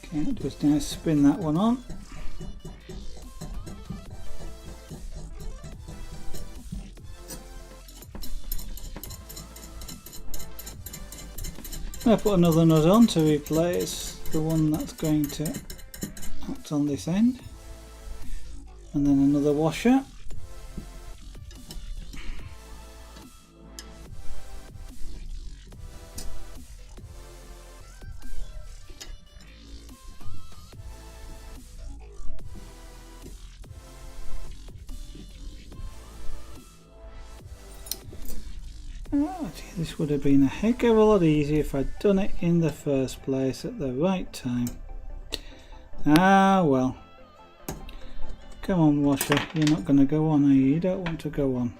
Okay, just now spin that one on. I'll put another nut on to replace the one that's going to act on this end, and then another washer. Oh dear, this would have been a heck of a lot easier if I'd done it in the first place at the right time. Ah well. Come on washer, you're not going to go on, are you? You don't want to go on.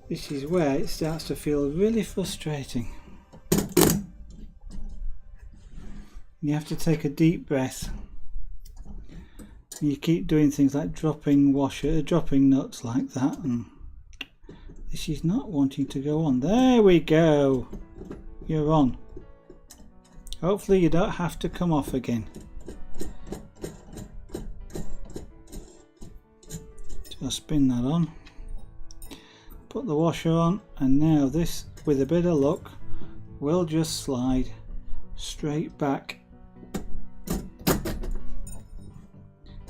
This is where it starts to feel really frustrating. You have to take a deep breath. You keep doing things like dropping nuts like that, and this is not wanting to go on. There we go. You're on. Hopefully you don't have to come off again. Just spin that on. Put the washer on, and now this, with a bit of luck, will just slide straight back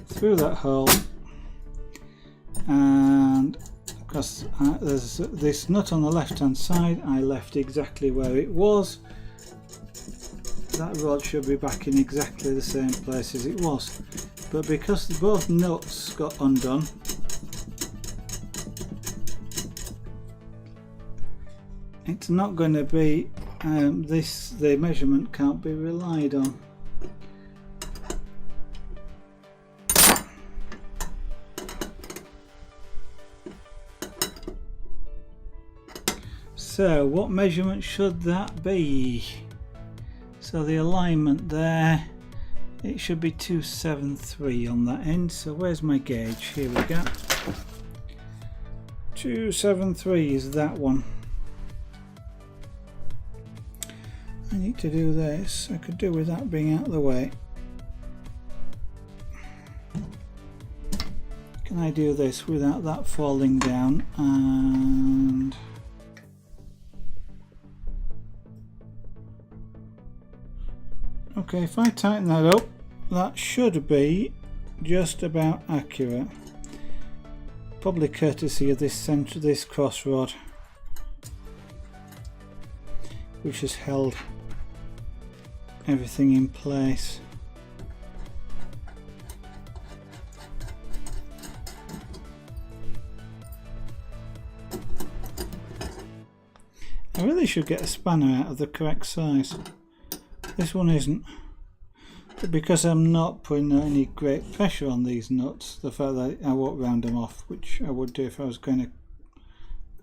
through that hole and because there's this nut on the left hand side. I left exactly where it was. That rod should be back in exactly the same place as it was, but because both nuts got undone, it's not going to be the measurement can't be relied on. So what measurement should that be? So the alignment there, it should be 273 on that end. So where's my gauge? Here we go. 273 is that one. I need to do this. I could do with that being out of the way. Can I do this without that falling down? And okay, if I tighten that up, that should be just about accurate. Probably courtesy of this center, this cross rod, which has held everything in place. I really should get a spanner out of the correct size. This one isn't, but because I'm not putting any great pressure on these nuts, the fact that I won't round them off, which I would do if I was going to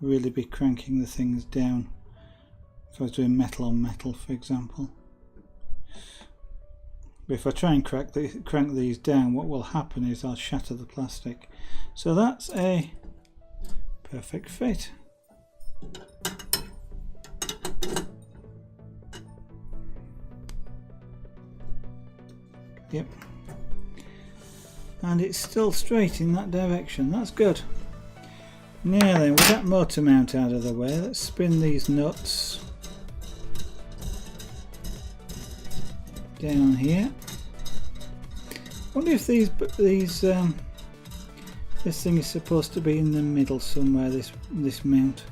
really be cranking the things down, if I was doing metal on metal, for example. But if I try and crank these down, what will happen is I'll shatter the plastic. So that's a perfect fit. Yep, and it's still straight in that direction. That's good. Now then, with that motor mount out of the way, let's spin these nuts down here. I wonder if this thing is supposed to be in the middle somewhere, this mount.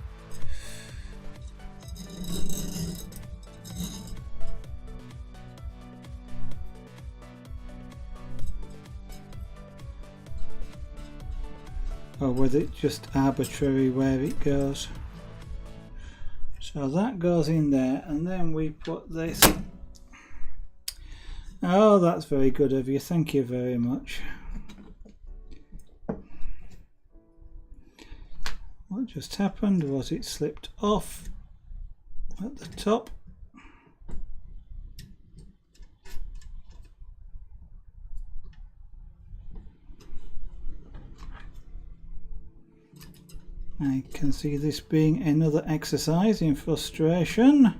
Or was it just arbitrary where it goes? So that goes in there, and then we put this. Oh, that's very good of you, thank you very much. What just happened was it slipped off at the top. I can see this being another exercise in frustration.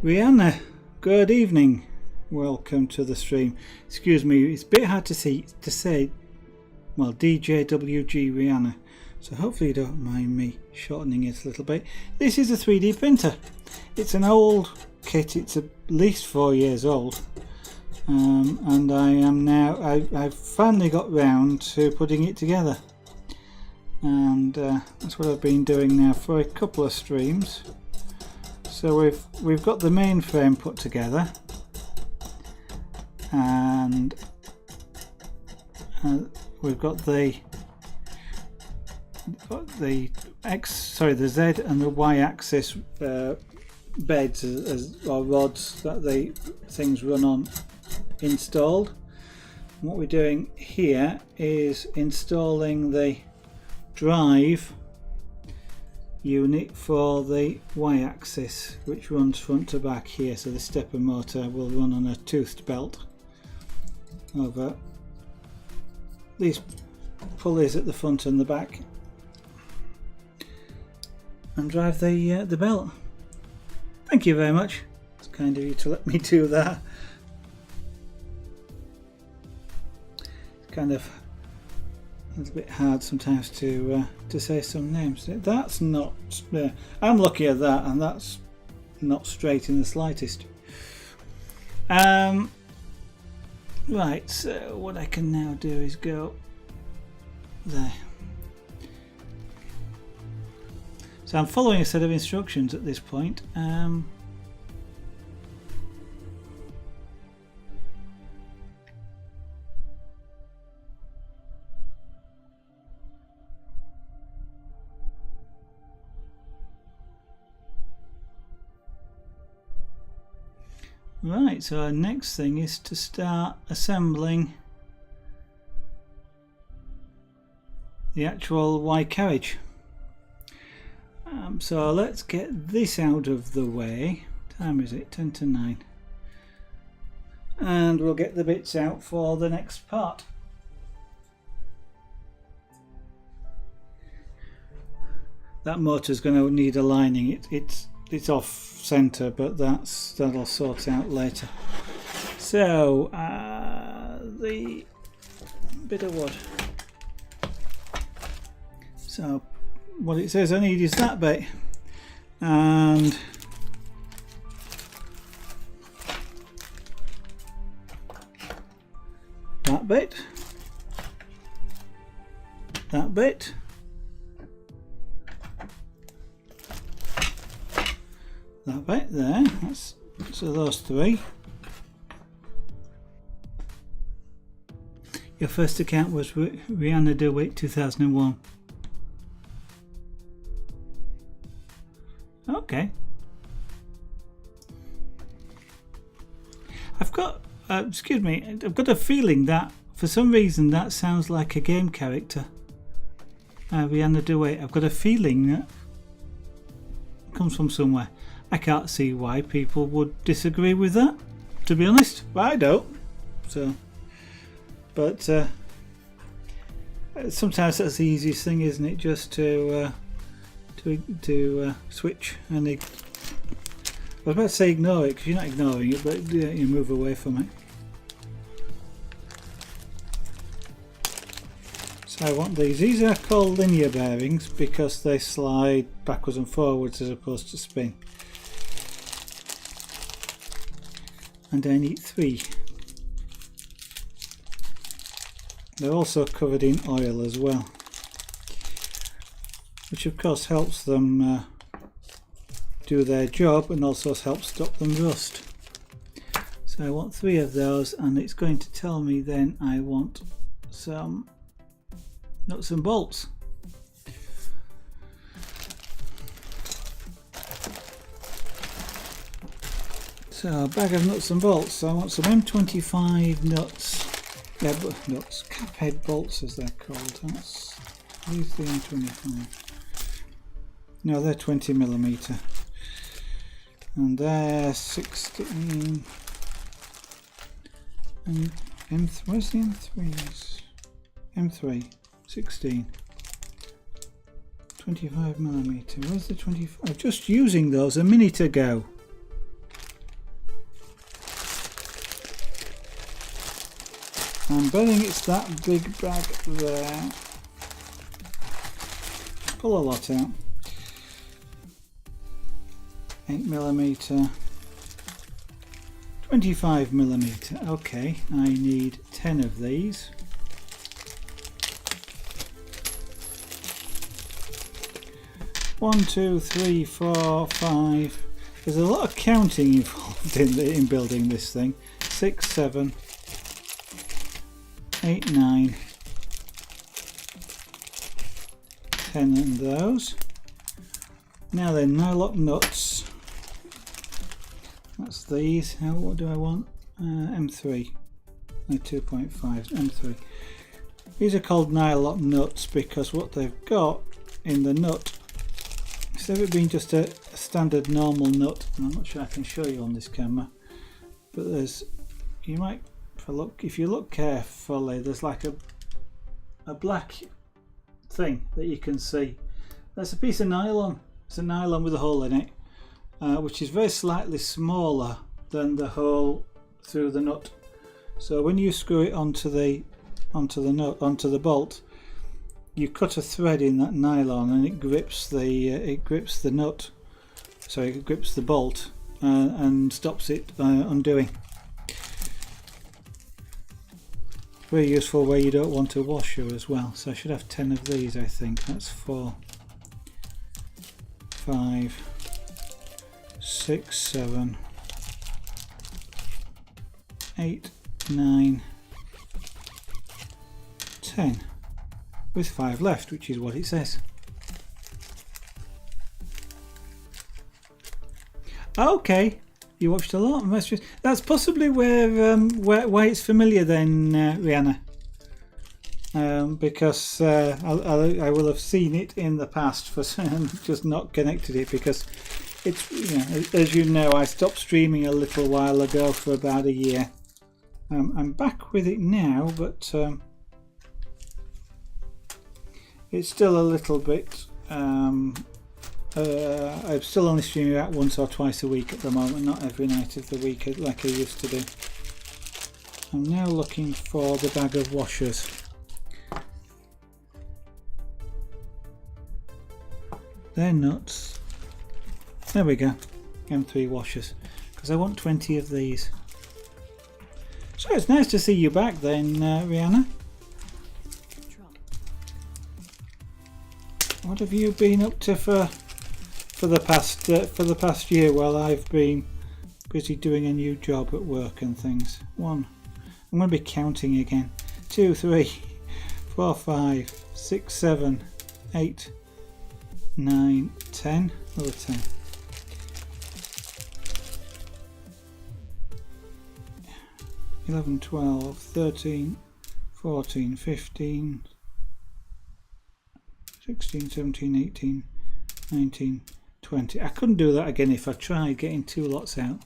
Rihanna, good evening. Welcome to the stream. Excuse me, it's a bit hard to say. Well, DJWG Rihanna. So hopefully you don't mind me shortening it a little bit. This is a 3D printer. It's an old kit, it's at least 4 years old, and I've finally got round to putting it together, and that's what I've been doing now for a couple of streams. So we've got the main frame put together, and we've got the Z and the Y axis beds or rods that the things run on installed. And what we're doing here is installing the drive unit for the Y axis, which runs front to back here. So the stepper motor will run on a toothed belt over these pulleys at the front and the back, and drive the belt. Thank you very much. It's kind of you to let me do that. It's kind of a little bit hard sometimes to say some names. That's not. I'm looking at that, and that's not straight in the slightest. Right, so what I can now do is go there. So I'm following a set of instructions at this point. Right, so our next thing is to start assembling the actual Y carriage. So let's get this out of the way. Time is it? 10 to 9. And we'll get the bits out for the next part. That motor's going to need aligning. It's off center, but that'll sort out later. So the bit of wood. So what it says I need is that bit, and that bit, that bit, that bit there. So those three. Your first account was Rihanna DeWitt 2001. Okay. I've got, excuse me, I've got a feeling that for some reason that sounds like a game character. Rihanna DeWitt. I've got a feeling that it comes from somewhere. I can't see why people would disagree with that, to be honest. I don't. So, but sometimes that's the easiest thing, isn't it? Just to switch and I was about to say ignore it, because you're not ignoring it, but you move away from it. So I want these. These are called linear bearings because they slide backwards and forwards as opposed to spin. And I need 3. They're also covered in oil as well, which of course helps them do their job and also helps stop them rust. So I want 3 of those, and it's going to tell me then I want some nuts and bolts. So a bag of nuts and bolts. So I want some M25 nuts, cap head bolts as they're called. Where's the M25? No, they're 20mm, and they're 16. And where's the M3s? M3, 16. 25mm. Where's the 25? I was just using those a minute ago. I'm betting it's that big bag there. Pull a lot out. 8mm, 25mm. Okay, I need 10 of these. One, two, three, four, 5. There's a lot of counting involved in building this thing. 6, 7, 8, 9, 10 of those. Now then, nylock nuts. That's these. What do I want? M3. No, 2.5. M3. These are called nylock nuts because what they've got in the nut, instead of it being just a standard normal nut, and I'm not sure I can show you on this camera, but there's, you might, if you look carefully, there's like a black thing that you can see. That's a piece of nylon. It's a nylon with a hole in it, which is very slightly smaller than the hole through the nut. So when you screw it onto the bolt, you cut a thread in that nylon and it grips the nut. So it grips the bolt, and stops it undoing. Very useful where you don't want a washer as well. So I should have 10 of these, I think. That's 4, 5, 6, 7, 8, 9, 10, with 5 left, which is what it says. Okay, you watched a lot. That's possibly why it's familiar then, Rihanna. Because I will have seen it in the past, for just not connected it, because it's, you know, as you know, I stopped streaming a little while ago for about a year. I'm back with it now, but it's still a little bit. I'm still only streaming about once or twice a week at the moment, not every night of the week like I used to do. I'm now looking for the bag of washers. They're nuts. There we go. M3 washers. Because I want 20 of these. So it's nice to see you back then, Rihanna. What have you been up to for the past year while I've been busy doing a new job at work and things? 1. I'm going to be counting again. 2, 3, 4, 5, 6, 7, 8, 9, 10. Another 10. 11, 12, 13, 14, 15, 16, 17, 18, 19, 20. I couldn't do that again if I tried getting 2 lots out.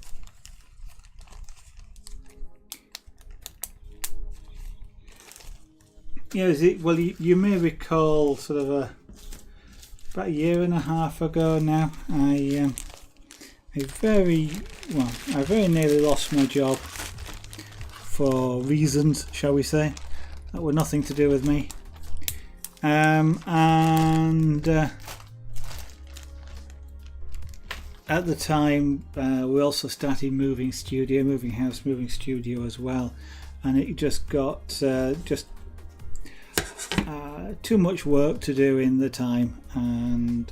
Yeah, well, you may recall sort of about a year and a half ago now, I very nearly lost my job for reasons, shall we say, that were nothing to do with me. At the time, we also started moving house, moving studio as well, and it just got too much work to do in the time, and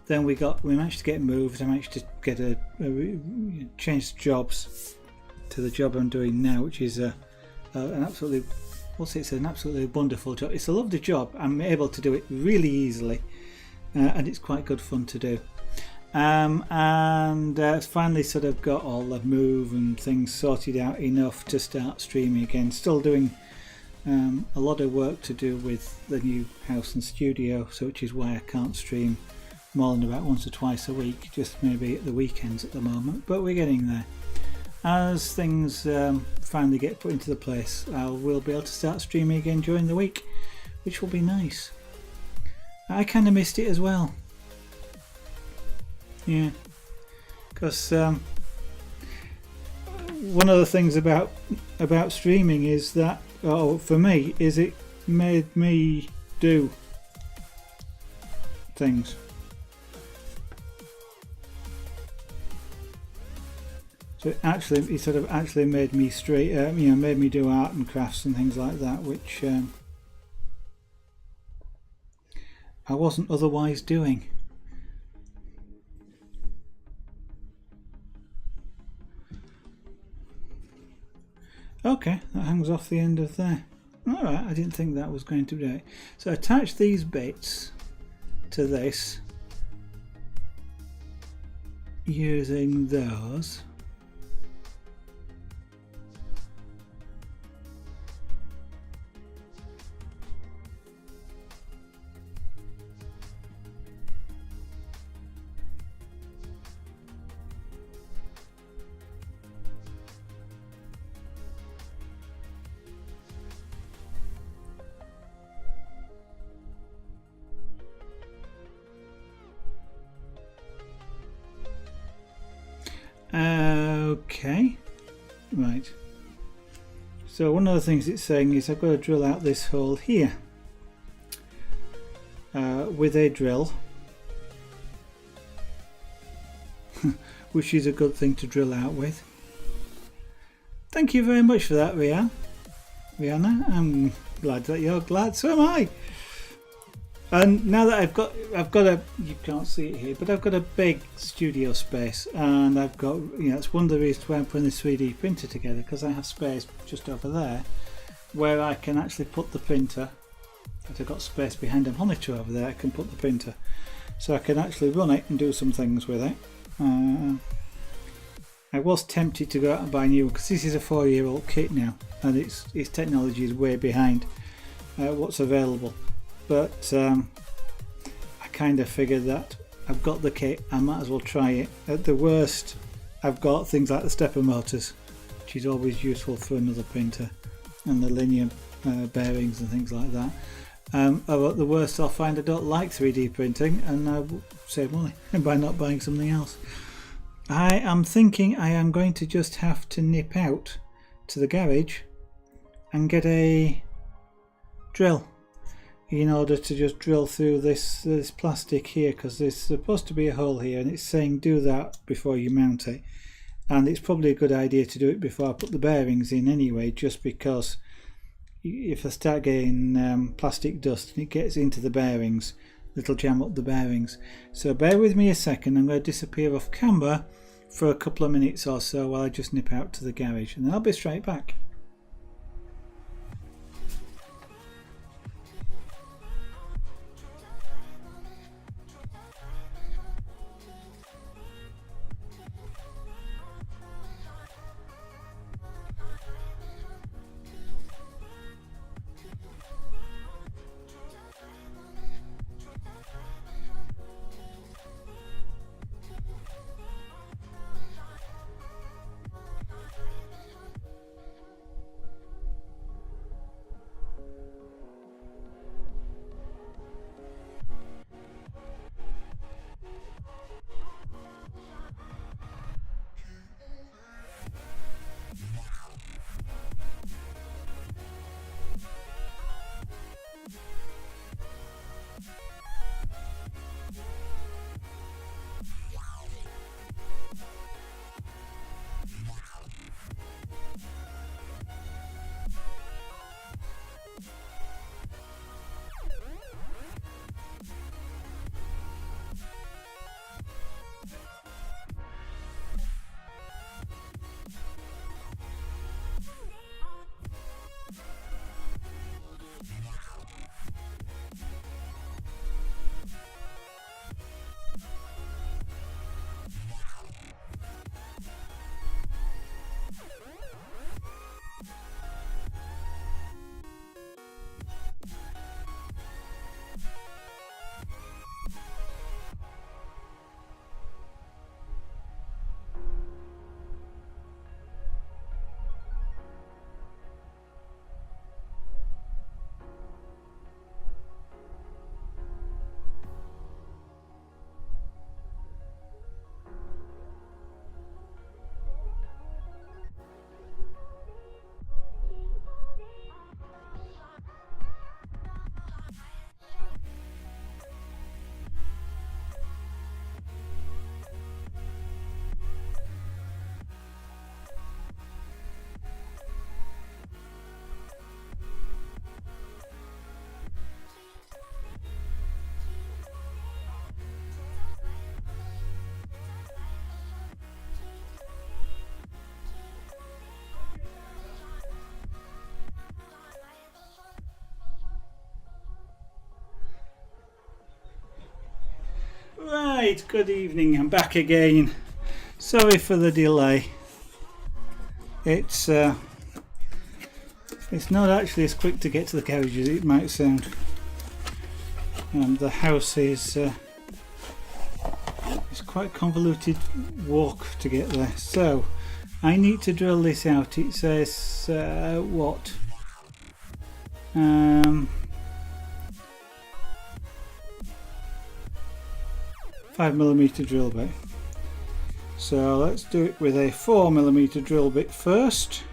then we managed to get moved. I managed to get change jobs to the job I'm doing now, which is an absolutely wonderful job. It's a lovely job. I'm able to do it really easily, and it's quite good fun to do. Finally sort of got all the move and things sorted out enough to start streaming again. Still doing a lot of work to do with the new house and studio, so which is why I can't stream more than about once or twice a week, just maybe at the weekends at the moment, but we're getting there. As things finally get put into the place, we'll be able to start streaming again during the week, which will be nice. I kind of missed it as well. Yeah, because one of the things about streaming is that, for me, is it made me do things. So it sort of made me made me do art and crafts and things like that, which I wasn't otherwise doing. Okay, that hangs off the end of there. Alright, I didn't think that was going to do it. So attach these bits to this using those. Okay, right. So one of the things it's saying is I've got to drill out this hole here with a drill which is a good thing to drill out with. Thank you very much for that, Rihanna. I'm glad that you're glad, so am I. And now that I've got a, you can't see it here, but I've got a big studio space, and I've got, it's one of the reasons why I'm putting this 3D printer together, because I have space just over there where I can actually put the printer. I've got space behind a monitor over there. I can put the printer, so I can actually run it and do some things with it. I was tempted to go out and buy new, because this is a 4-year-old kit now, and its technology is way behind what's available. But I kind of figured that I've got the kit, I might as well try it. At the worst, I've got things like the stepper motors, which is always useful for another printer, and the linear bearings and things like that. Or at the worst, I'll find I don't like 3D printing, and I will save money by not buying something else. I am thinking I am going to just have to nip out to the garage and get a drill in order to just drill through this plastic here, because there's supposed to be a hole here, and it's saying do that before you mount it. And it's probably a good idea to do it before I put the bearings in anyway, just because if I start getting plastic dust and it gets into the bearings, it'll jam up the bearings. So bear with me a second. I'm going to disappear off camera for a couple of minutes or so while I just nip out to the garage, and then I'll be straight back. Right, good evening, I'm back again. Sorry for the delay. It's not actually as quick to get to the garage as it might sound. The house is it's quite a convoluted walk to get there. So I need to drill this out. It says what? 5mm drill bit. So let's do it with a 4mm drill bit first,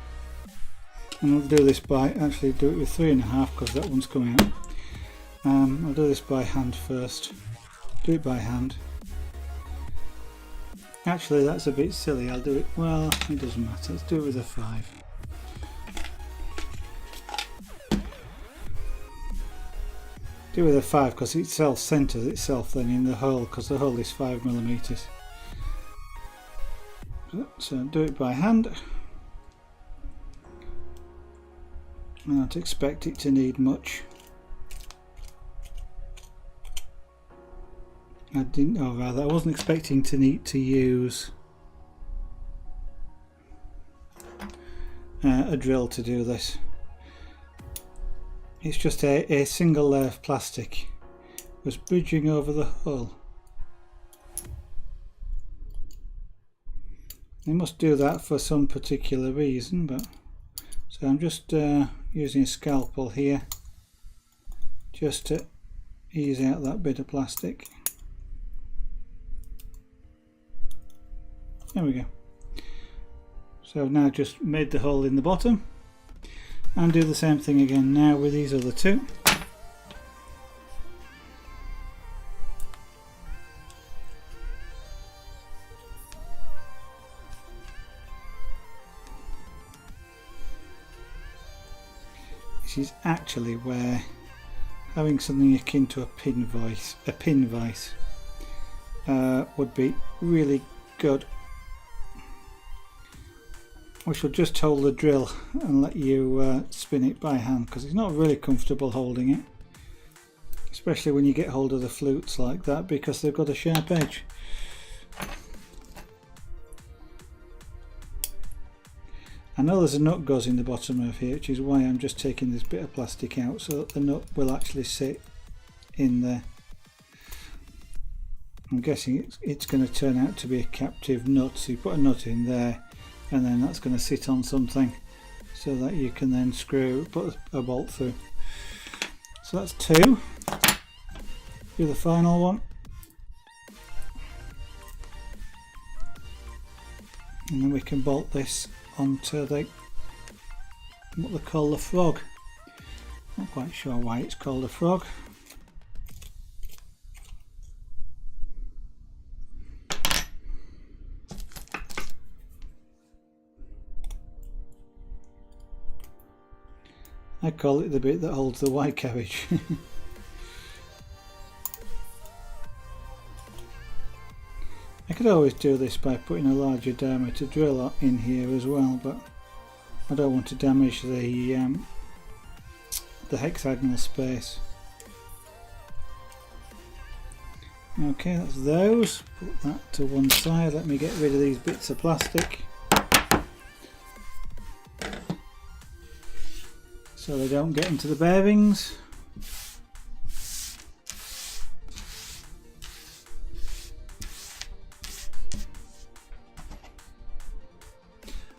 and I'll do this by, actually do it with 3.5 because that one's coming out. I'll do this by hand first. Do it by hand. Actually, that's a bit silly. I'll do it. Well, it doesn't matter. Let's do it with a 5. Do it with a 5 because it self-centers itself then in the hole, because the hole is 5mm. So do it by hand. I don't expect it to need much. I wasn't expecting to need to use a drill to do this. It's just a single layer of plastic was bridging over the hole. They must do that for some particular reason, but so I'm just using a scalpel here just to ease out that bit of plastic. There we go. So I've now just made the hole in the bottom, and do the same thing again now with these other two. This is actually where having something akin to a pin vise would be really good. We shall just hold the drill and let you spin it by hand, because it's not really comfortable holding it, especially when you get hold of the flutes like that, because they've got a sharp edge. I know there's a nut goes in the bottom of here, which is why I'm just taking this bit of plastic out so that the nut will actually sit in there. I'm guessing it's going to turn out to be a captive nut, so you put a nut in there and then that's going to sit on something so that you can then put a bolt through. So that's 2. Do the final one, and then we can bolt this onto what they call the frog. Not quite sure why it's called a frog. I call it the bit that holds the white cabbage. I could always do this by putting a larger diameter drill in here as well, but I don't want to damage the hexagonal space. Okay, that's those. Put that to one side. Let me get rid of these bits of plastic so they don't get into the bearings.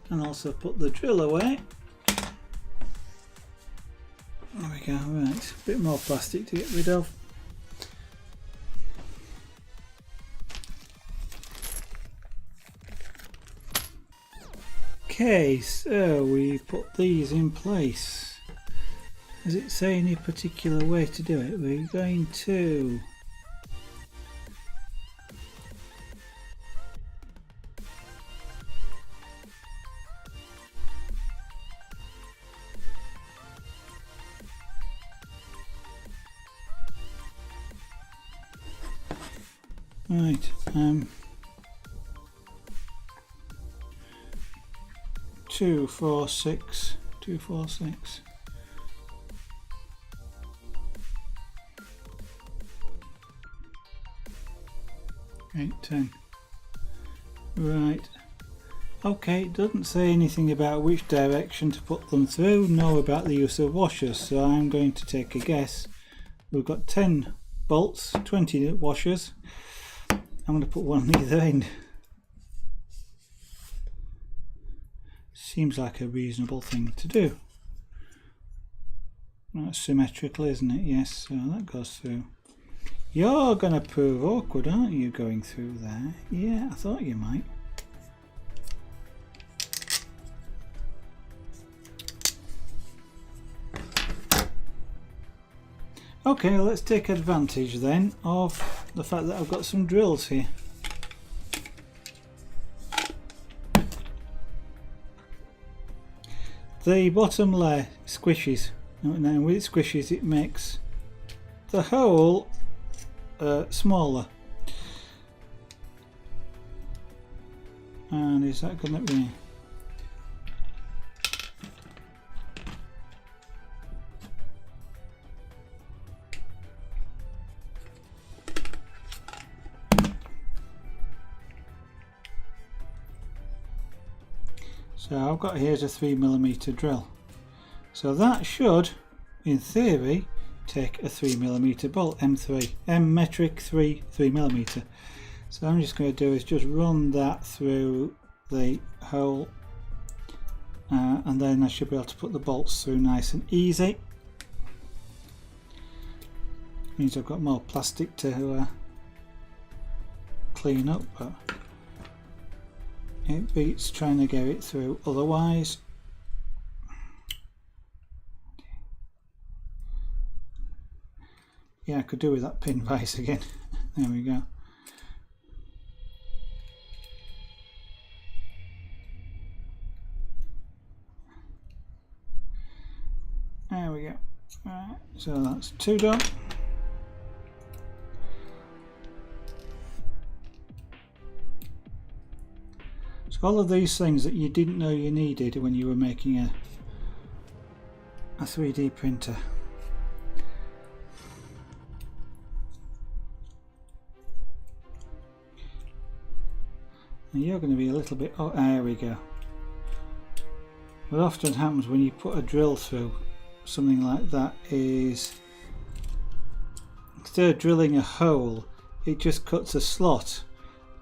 And also put the drill away. There we go. Right, a bit more plastic to get rid of. Okay, so we put these in place. Does it say any particular way to do it? We're going to right, 2, 4, 6, 2, 4, 6. 8, 10. Right. Okay, it doesn't say anything about which direction to put them through, nor about the use of washers, so I'm going to take a guess. We've got 10 bolts, 20 washers. I'm going to put one on either end. Seems like a reasonable thing to do. That's symmetrical, isn't it? Yes, so that goes through. You're going to prove awkward, aren't you, going through there? Yeah, I thought you might. Okay, let's take advantage then of the fact that I've got some drills here. the bottom layer squishes, and with it squishes it makes the hole smaller. And is that going to be... So I've got here's a 3mm drill. So that should, in theory, take a 3mm bolt, M metric 3mm. So I'm just going to do is just run that through the hole, and then I should be able to put the bolts through nice and easy. Means I've got more plastic to clean up, but it beats trying to get it through otherwise. Yeah, I could do with that pin vise again. There we go. There we go. Right, so that's 2 done. So all of these things that you didn't know you needed when you were making a 3D printer. And you're going to be a little bit... oh, there we go. What often happens when you put a drill through something like that is, instead of drilling a hole, it just cuts a slot,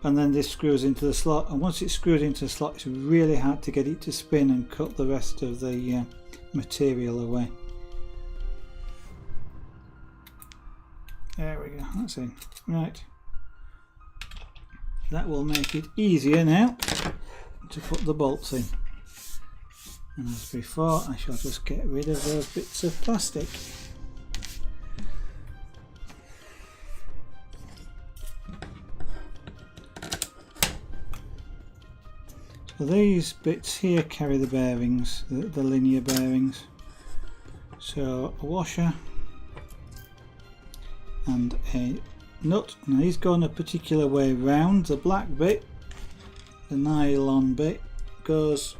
and then this screws into the slot, and once it's screwed into the slot it's really hard to get it to spin and cut the rest of the material away. There we go, that's in. Right, that will make it easier now to put the bolts in. And as before, I shall just get rid of those bits of plastic. So these bits here carry the bearings, the linear bearings. So a washer and a nut. Now these go on a particular way round. The black bit, the nylon bit, goes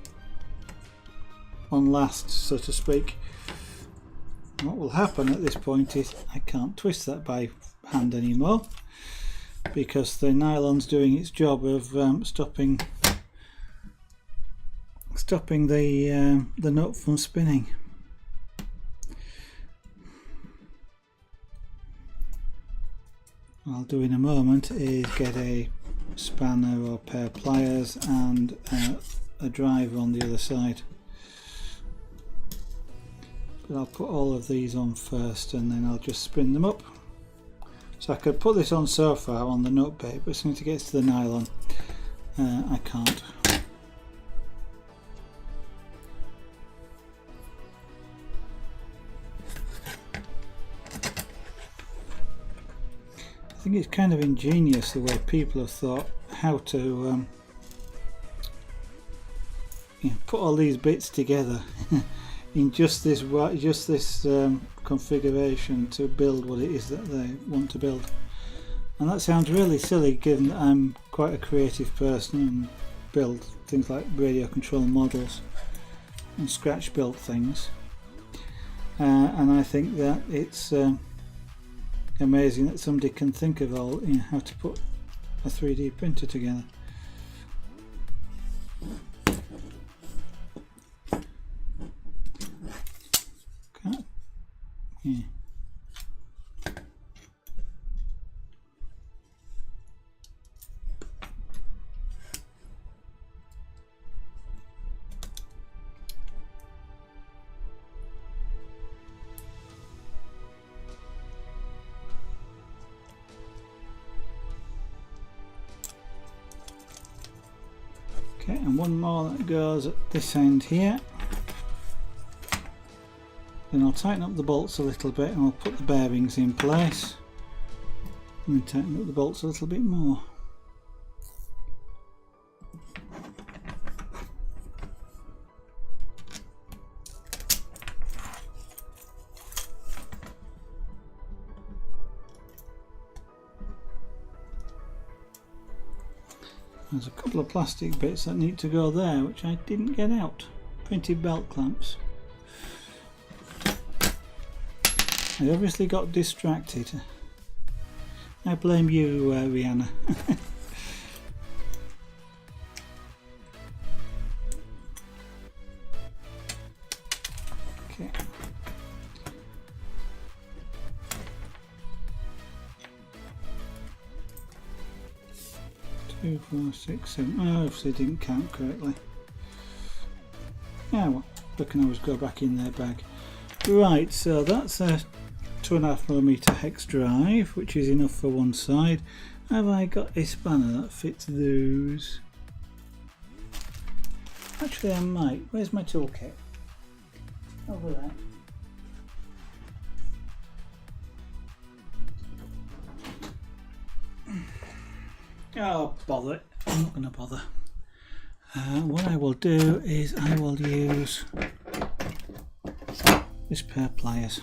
on last, so to speak. What will happen at this point is I can't twist that by hand anymore, because the nylon's doing its job of stopping the nut from spinning. What I'll do in a moment is get a spanner or a pair of pliers and a driver on the other side. But I'll put all of these on first and then I'll just spin them up. So I could put this on so far on the nut bit, but as soon as it gets to the nylon, I can't. I think it's kind of ingenious the way people have thought how to put all these bits together in just this configuration to build what it is that they want to build. And that sounds really silly, given that I'm quite a creative person and build things like radio control models and scratch built things, and I think that it's amazing that somebody can think of all how to put a 3D printer together. Yeah. Okay, and one more that goes at this end here. Then I'll tighten up the bolts a little bit and I'll put the bearings in place. And then tighten up the bolts a little bit more. There's a couple of plastic bits that need to go there, which I didn't get out. Printed belt clamps. I obviously got distracted. I blame you, Rihanna. Okay. 2, 4, 6, 7. I obviously didn't count correctly. Yeah, well, I can always go back in their bag. Right, so that's a 2.5mm hex drive, which is enough for one side. Have I got a spanner that fits those? Actually, I might. Where's my toolkit? Over there. Oh, bother it. I'm not going to bother. What I will do is I will use this pair of pliers.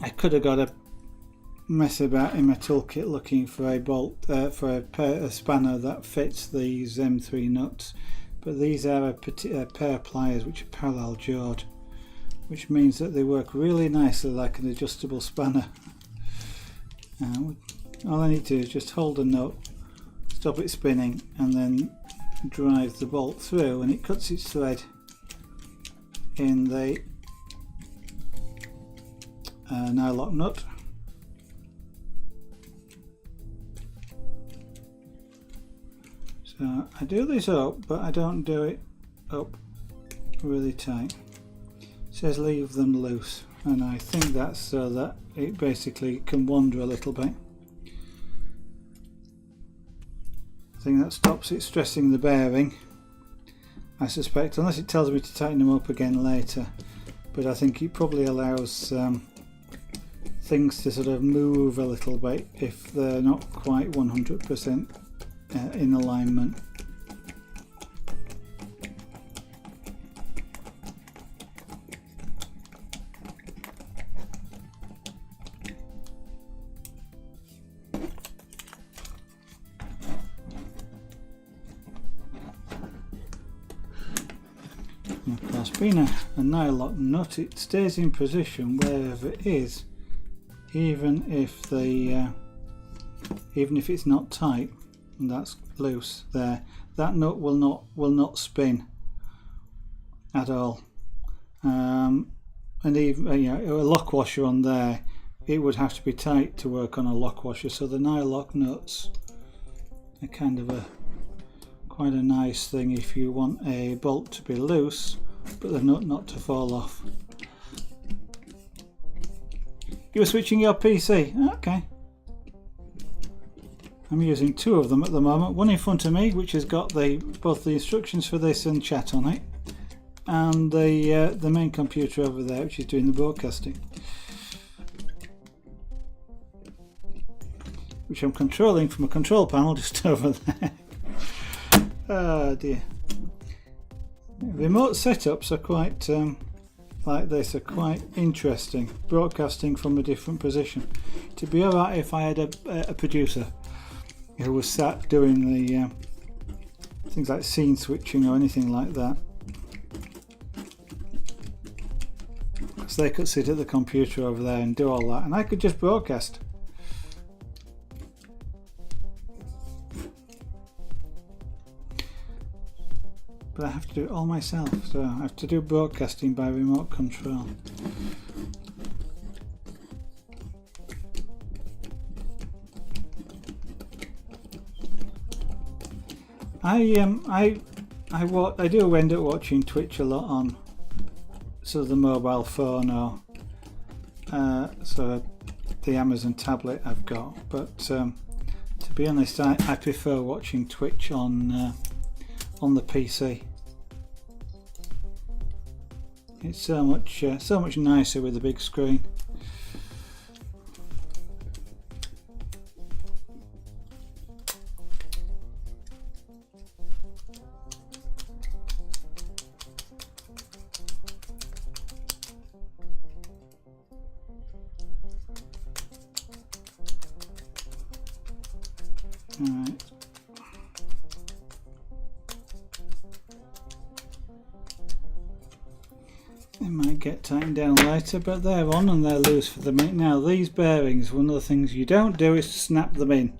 I could have got a mess about in my toolkit looking for a bolt for a spanner that fits these M3 nuts, but these are a pair of pliers which are parallel jawed, which means that they work really nicely like an adjustable spanner. All I need to do is just hold a nut, stop it spinning, and then drive the bolt through, and it cuts its thread in the nylock nut. So I do this up, but I don't do it up really tight. It says leave them loose, and I think that's so that it basically can wander a little bit. I think that stops it stressing the bearing, I suspect, unless it tells me to tighten them up again later. But I think it probably allows things to sort of move a little bit if they're not quite 100% in alignment. And of course, being a nylock nut, it stays in position wherever it is, even if it's not tight. And that's loose there. That nut will not spin at all. And even a lock washer on there, it would have to be tight to work on a lock washer. So the nylock nuts are kind of quite a nice thing if you want a bolt to be loose, but the nut not to fall off. You were switching your PC? Okay. I'm using two of them at the moment. One in front of me, which has got both the instructions for this and chat on it, and the main computer over there, which is doing the broadcasting, which I'm controlling from a control panel just over there. Oh dear. Remote setups are quite like this are quite interesting. Broadcasting from a different position. To be alright if I had a producer who was sat doing the things like scene switching or anything like that. So they could sit at the computer over there and do all that, and I could just broadcast. But I have to do it all myself, so I have to do broadcasting by remote control. I do end up watching Twitch a lot on sort of the mobile phone or sort of the Amazon tablet I've got, but to be honest, I prefer watching Twitch on the PC. It's so much nicer with a big screen. get tightened down later, but they're on and they're loose for the minute. Now these bearings, one of the things you don't do is snap them in.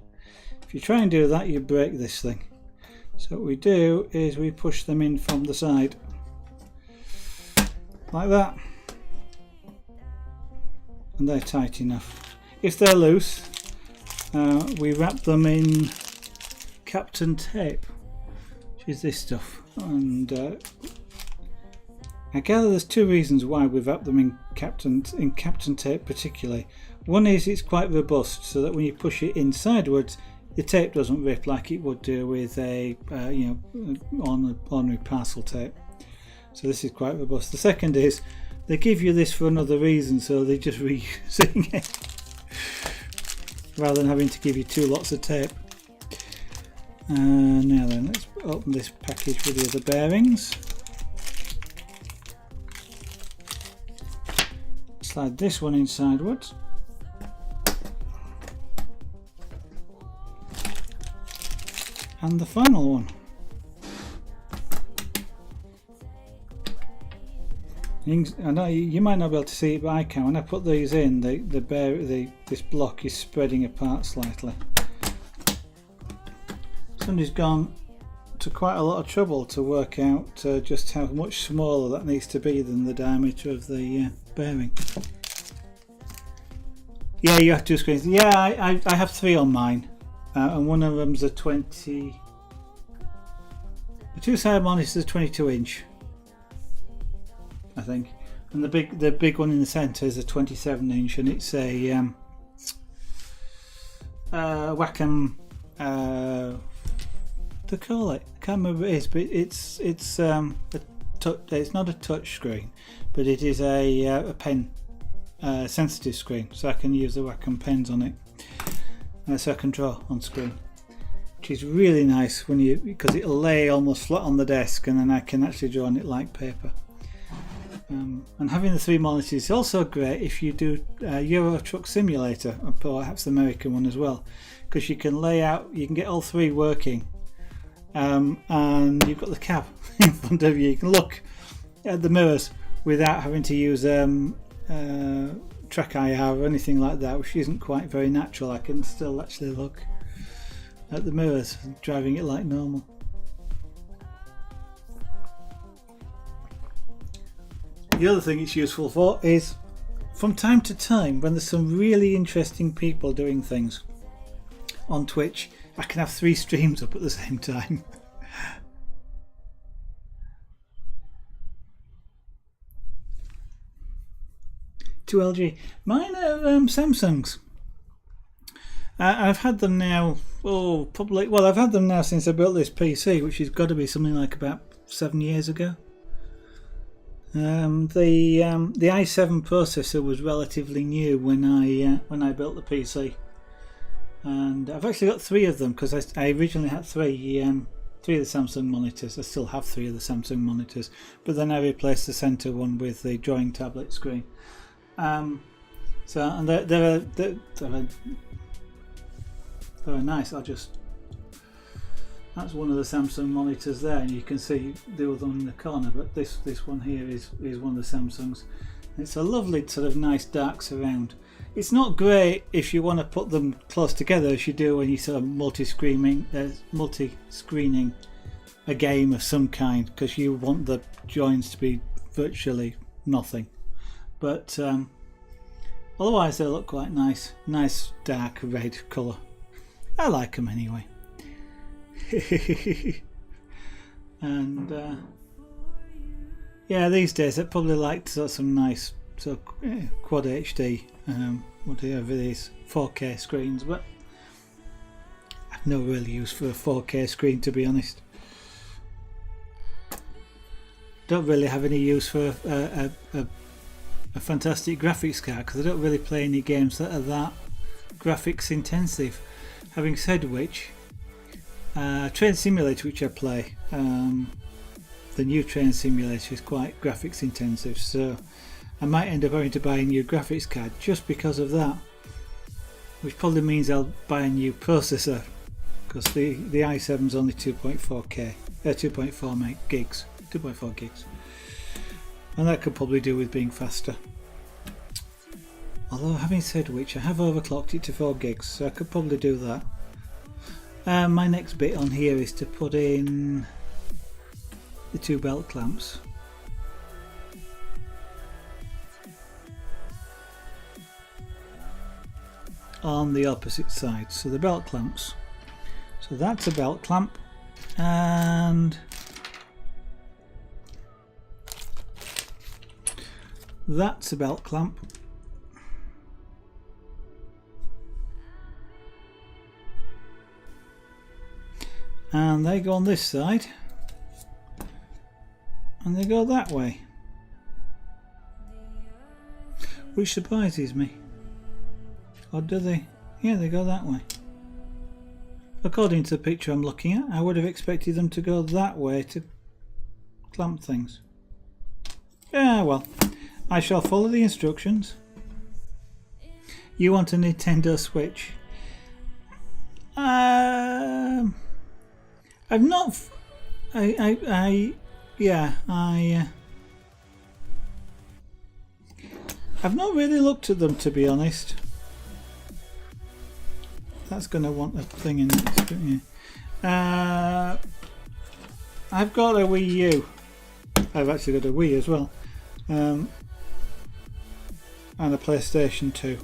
If you try and do that, you break this thing. So what we do is we push them in from the side like that, and they're tight enough. If they're loose, we wrap them in Captain tape, which is this stuff, and I gather there's two reasons why we've wrapped them in Captain tape particularly. One is it's quite robust, so that when you push it in sideways, the tape doesn't rip like it would do with a ordinary parcel tape. So this is quite robust. The second is they give you this for another reason, so they're just reusing it rather than having to give you two lots of tape. Now then, let's open this package with the other bearings. Slide this one in sideways. And the final one. I know you might not be able to see it, but I can. When I put these in, this block is spreading apart slightly. Somebody's gone to quite a lot of trouble to work out just how much smaller that needs to be than the diameter of the bearing. Yeah, you have two screens. Yeah, I have three on mine, and one of them's a 20. The two side monitors are 22-inch, I think, and the big one in the centre is a 27-inch, and it's a Wacom. To call it, I can't remember what it is, but it's not a touch screen, but it is a pen sensitive screen, so I can use the Wacom pens on it, so I can draw on screen, which is really nice because it'll lay almost flat on the desk, and then I can actually draw on it like paper. And having the three monitors is also great if you do Euro Truck Simulator, or perhaps the American one as well, because you can get all three working. And you've got the cab in front of you. You can look at the mirrors without having to use track IR or anything like that, which isn't quite very natural. I can still actually look at the mirrors, driving it like normal. The other thing it's useful for is, from time to time, when there's some really interesting people doing things on Twitch, I can have three streams up at the same time. Two LG. Mine are Samsungs. I've had them now, I've had them now since I built this PC, which has got to be something like about 7 years ago. The i7 processor was relatively new when I built the PC. And I've actually got three of them, because I originally had three of the Samsung monitors. I still have three of the Samsung monitors, but then I replaced the centre one with the drawing tablet screen. And they're nice. That's one of the Samsung monitors there, and you can see the other one in the corner. But this one here is one of the Samsungs. It's a lovely sort of nice dark surround. It's not great if you want to put them close together, as you do when you sort of multi-screening a game of some kind, because you want the joins to be virtually nothing. But otherwise they look quite nice. Nice dark red colour. I like them anyway. And yeah, these days I'd probably like some nice quad HD, whatever these 4K screens, but I've no real use for a 4K screen, to be honest. Don't really have any use for a fantastic graphics card, because I don't really play any games that are that graphics intensive. Having said which, Train Simulator, which I play, the new Train Simulator is quite graphics intensive, so I might end up having to buy a new graphics card just because of that, which probably means I'll buy a new processor, because the i7 is only 2.4 gigs. and that could probably do with being faster. Although having said which, I have overclocked it to 4 gigs, so I could probably do that. My next bit on here is to put in the 2 belt clamps. On the opposite side, so the belt clamps. So that's a belt clamp, and that's a belt clamp. And they go on this side, and they go that way, which surprises me. Or do they? Yeah, they go that way. According to the picture I'm looking at, I would have expected them to go that way to clamp things. Yeah, well, I shall follow the instructions. You want a Nintendo Switch? I've not. I've not really looked at them, to be honest. That's going to want a thing in it. Yeah. I've got a Wii U. I've actually got a Wii as well, and a PlayStation 2.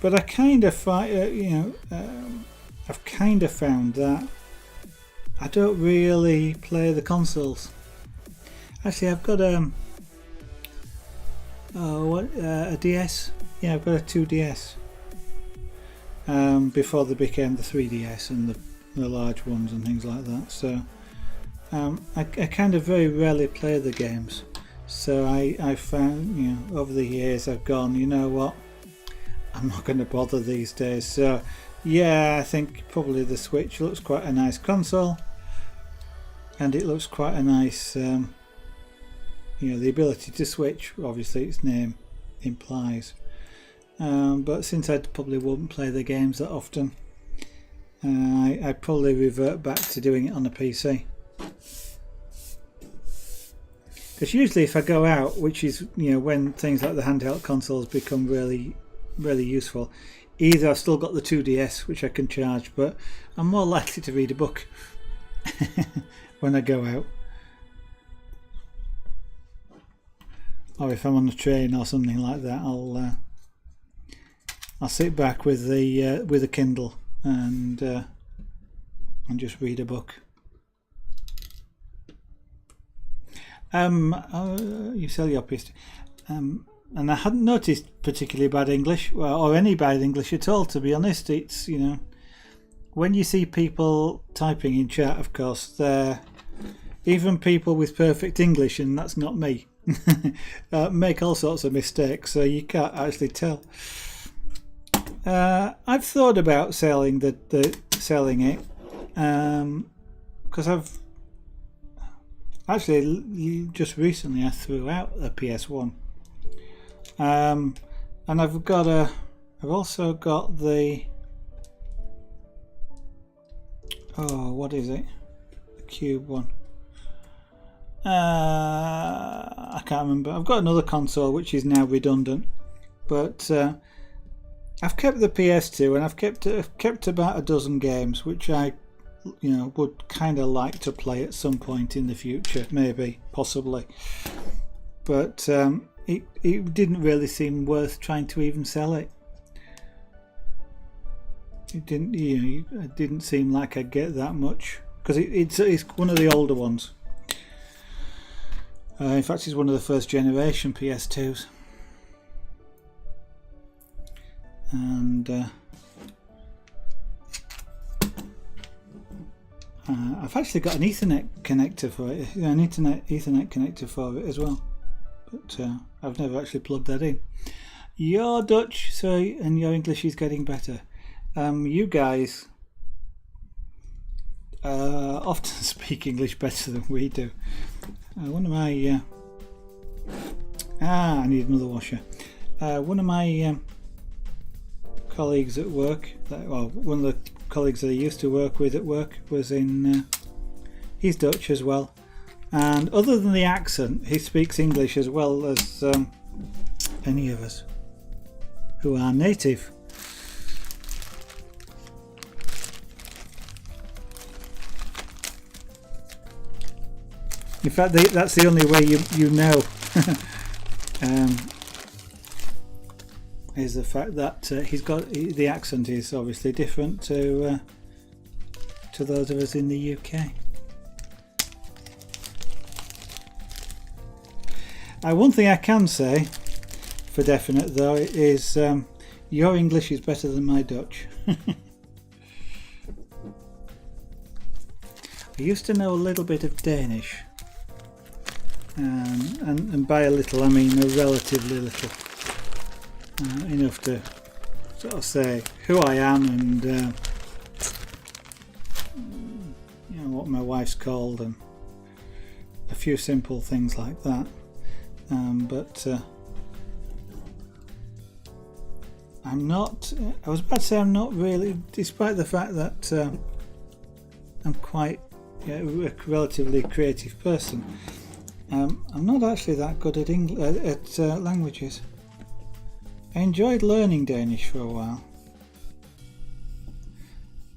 But I kind of I've kind of found that I don't really play the consoles. Actually, I've got a DS. Yeah, I've got a 2DS. Before they became the 3DS and the large ones and things like that. So I kind of very rarely play the games. So I found, over the years I've gone, you know what, I'm not going to bother these days. So yeah, I think probably the Switch looks quite a nice console, and it looks quite a nice, the ability to switch, obviously its name implies. But since I probably won't play the games that often, I'd probably revert back to doing it on a PC. Because usually if I go out, which is when things like the handheld consoles become really, really useful, either I've still got the 2DS which I can charge, but I'm more likely to read a book when I go out, or if I'm on a train or something like that, I'll sit back with a Kindle and just read a book. You sell your piece. And I hadn't noticed particularly bad English, or any bad English at all, to be honest. It's, when you see people typing in chat, of course, they're even people with perfect English, and that's not me, make all sorts of mistakes, so you can't actually tell. I've thought about selling selling it, because I've actually just recently I threw out a PS1. And I've also got the, what is it? The Cube one. I can't remember. I've got another console which is now redundant, but I've kept the PS2, and I've kept about a dozen games which I would kind of like to play at some point in the future, maybe, possibly, but it didn't really seem worth trying to even sell it. It didn't, it didn't seem like I'd get that much, because it's one of the older ones. In fact, it's one of the first generation PS2s, and I've actually got an Ethernet connector for it, an Ethernet connector for it as well, but I've never actually plugged that in. You're Dutch, so, and your English is getting better. You guys often speak English better than we do. One of my I need another washer. One of my colleagues at work, one of the colleagues that I used to work with at work was in, he's Dutch as well, And other than the accent, he speaks English as well as any of us who are native. In fact, that's the only way you know is the fact that the accent is obviously different to those of us in the UK. One thing I can say for definite though is your English is better than my Dutch. I used to know a little bit of Danish. And by a little I mean a relatively little, enough to sort of say who I am and you know, what my wife's called and a few simple things like that, but I'm not, I was about to say I'm not really, despite the fact that I'm quite a relatively creative person. I'm not actually that good at languages. I enjoyed learning Danish for a while.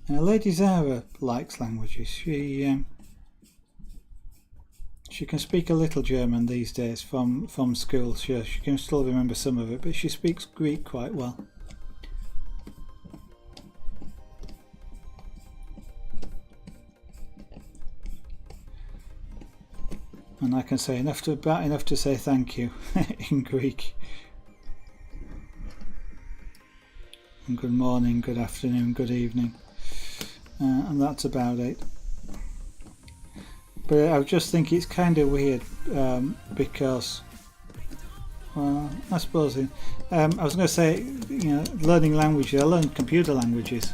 Lady Zara likes languages. She can speak a little German these days from school. She can still remember some of it, but she speaks Greek quite well. And I can say about enough to say thank you in Greek. And good morning, good afternoon, good evening. And that's about it. But I just think it's kind of weird because, well, I suppose I was going to say, you know, learning languages. I learned computer languages,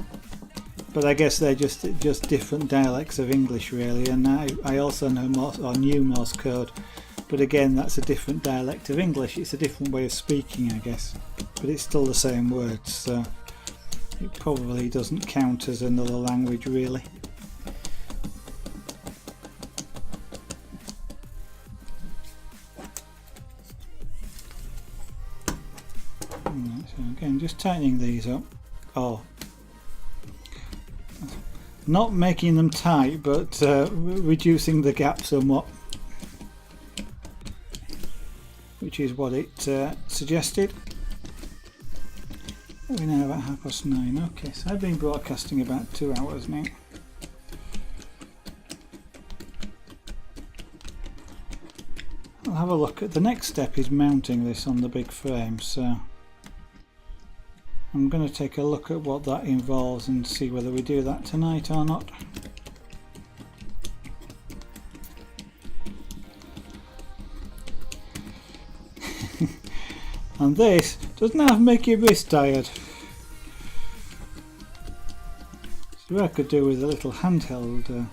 but I guess they're just different dialects of English, really. And I also know knew Morse code, but again, that's a different dialect of English. It's a different way of speaking, I guess, but it's still the same words, so it probably doesn't count as another language, really. So again, just tightening these up. Oh. Not making them tight, but reducing the gap somewhat, which is what it suggested. We're now about 9:30. Okay, so I've been broadcasting about 2 hours now. I'll have a look at the next step is mounting this on the big frame, so I'm going to take a look at what that involves and see whether we do that tonight or not. And this doesn't have to make your wrist tired. So I could do with a little handheld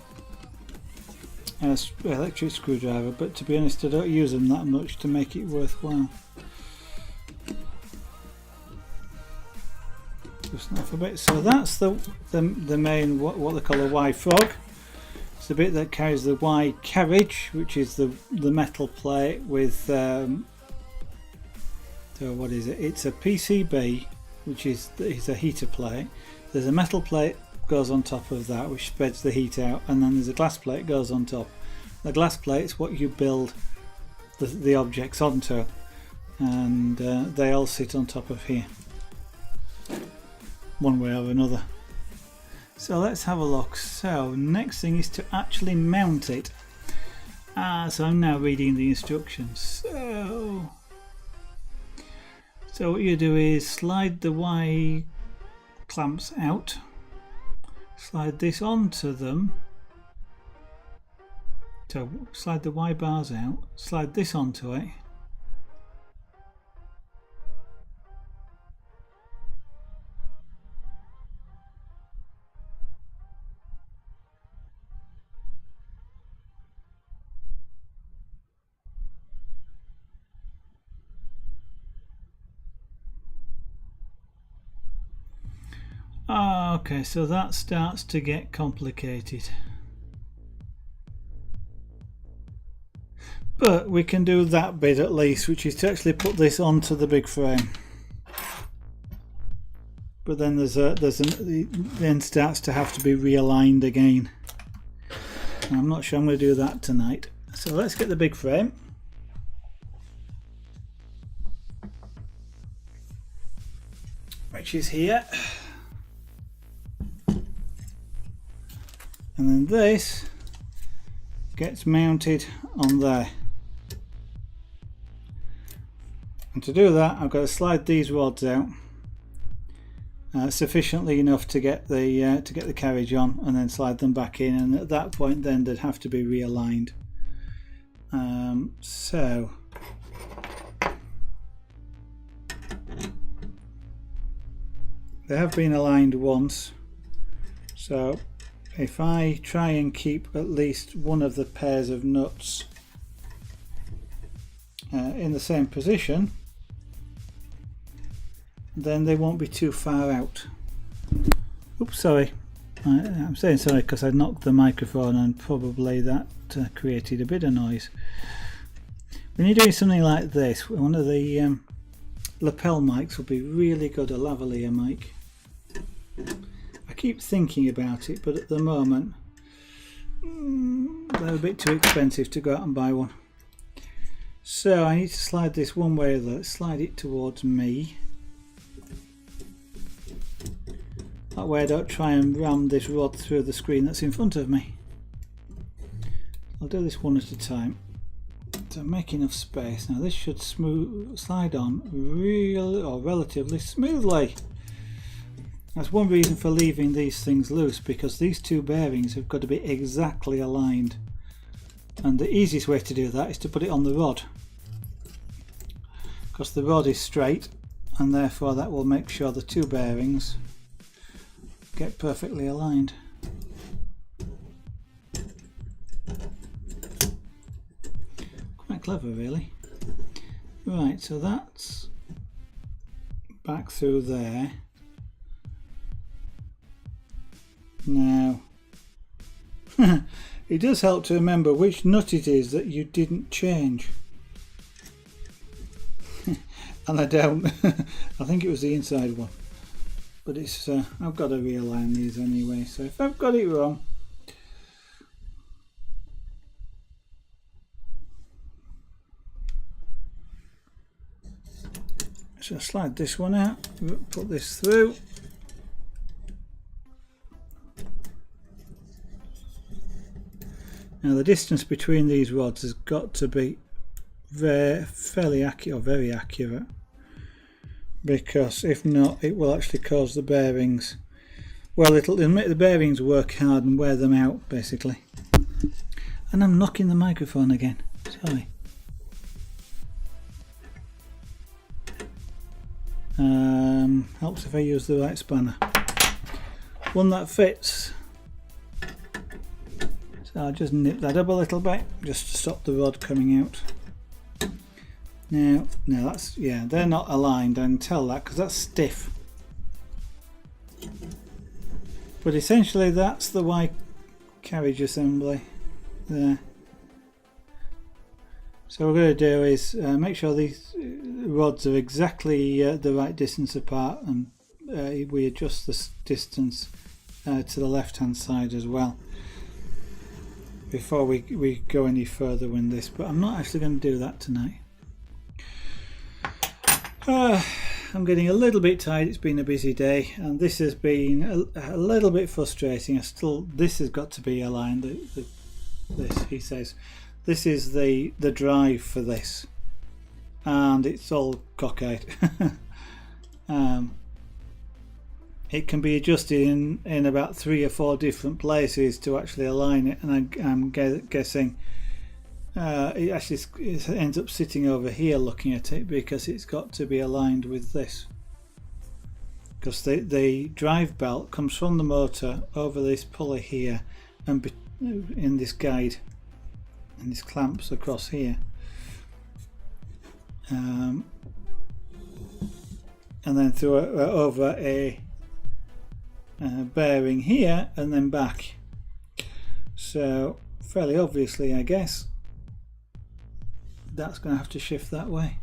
electric screwdriver, but to be honest I don't use them that much to make it worthwhile. Just enough a bit. So that's the main what they call a Y frog. It's the bit that carries the Y carriage, which is the metal plate with so what is it? It's a PCB, which is a heater plate. There's a metal plate goes on top of that, which spreads the heat out, and then there's a glass plate goes on top. The glass plate is what you build the objects onto, and they all sit on top of here, one way or another. So let's have a look. So next thing is to actually mount it. So I'm now reading the instructions. So what you do is slide the Y clamps out, slide this onto them, so slide the Y bars out, slide this onto it, okay, so that starts to get complicated. But we can do that bit at least, which is to actually put this onto the big frame. But then the end starts to have to be realigned again. And I'm not sure I'm going to do that tonight. So let's get the big frame. Which is here. And then this gets mounted on there. And to do that, I've got to slide these rods out sufficiently enough to get the carriage on, and then slide them back in. And at that point, then they'd have to be realigned. So they have been aligned once. So if I try and keep at least one of the pairs of nuts in the same position, then they won't be too far out. Oops, sorry. I'm saying sorry because I knocked the microphone and probably that created a bit of noise. When you're doing something like this, one of the lapel mics will be really good, a lavalier mic. I keep thinking about it, but at the moment they're a bit too expensive to go out and buy one. So I need to slide this one way or the other, slide it towards me. That way I don't try and ram this rod through the screen that's in front of me. I'll do this one at a time. So make enough space. Now this should slide on relatively smoothly. That's one reason for leaving these things loose, because these two bearings have got to be exactly aligned. And the easiest way to do that is to put it on the rod, because the rod is straight, and therefore that will make sure the two bearings get perfectly aligned. Quite clever, really. Right, so that's back through there. Now it does help to remember which nut it is that you didn't change. And I don't. I think it was the inside one, but it's I've got to realign these anyway, so if I've got it wrong, so slide this one out, put this through. Now the distance between these rods has got to be fairly accurate, or very accurate, because if not it will actually cause the bearings, well, it'll make the bearings work hard and wear them out basically. And I'm knocking the microphone again, sorry. Helps if I use the right spanner, one that fits. So I'll just nip that up a little bit just to stop the rod coming out. Now that's, yeah, they're not aligned, I can tell that because that's stiff. But essentially that's the Y carriage assembly there. So what we're going to do is make sure these rods are exactly the right distance apart, and we adjust the distance to the left hand side as well before we go any further with this, but I'm not actually going to do that tonight. I'm getting a little bit tired, it's been a busy day, and this has been a little bit frustrating. This has got to be aligned, this, he says. This is the drive for this, and it's all cockeyed. It can be adjusted in about 3 or 4 different places to actually align it, and I'm guessing it actually ends up sitting over here looking at it, because it's got to be aligned with this, because the drive belt comes from the motor over this pulley here and in this guide, and this clamps across here, and then through over a bearing here and then back. So fairly obviously, I guess, that's going to have to shift that way.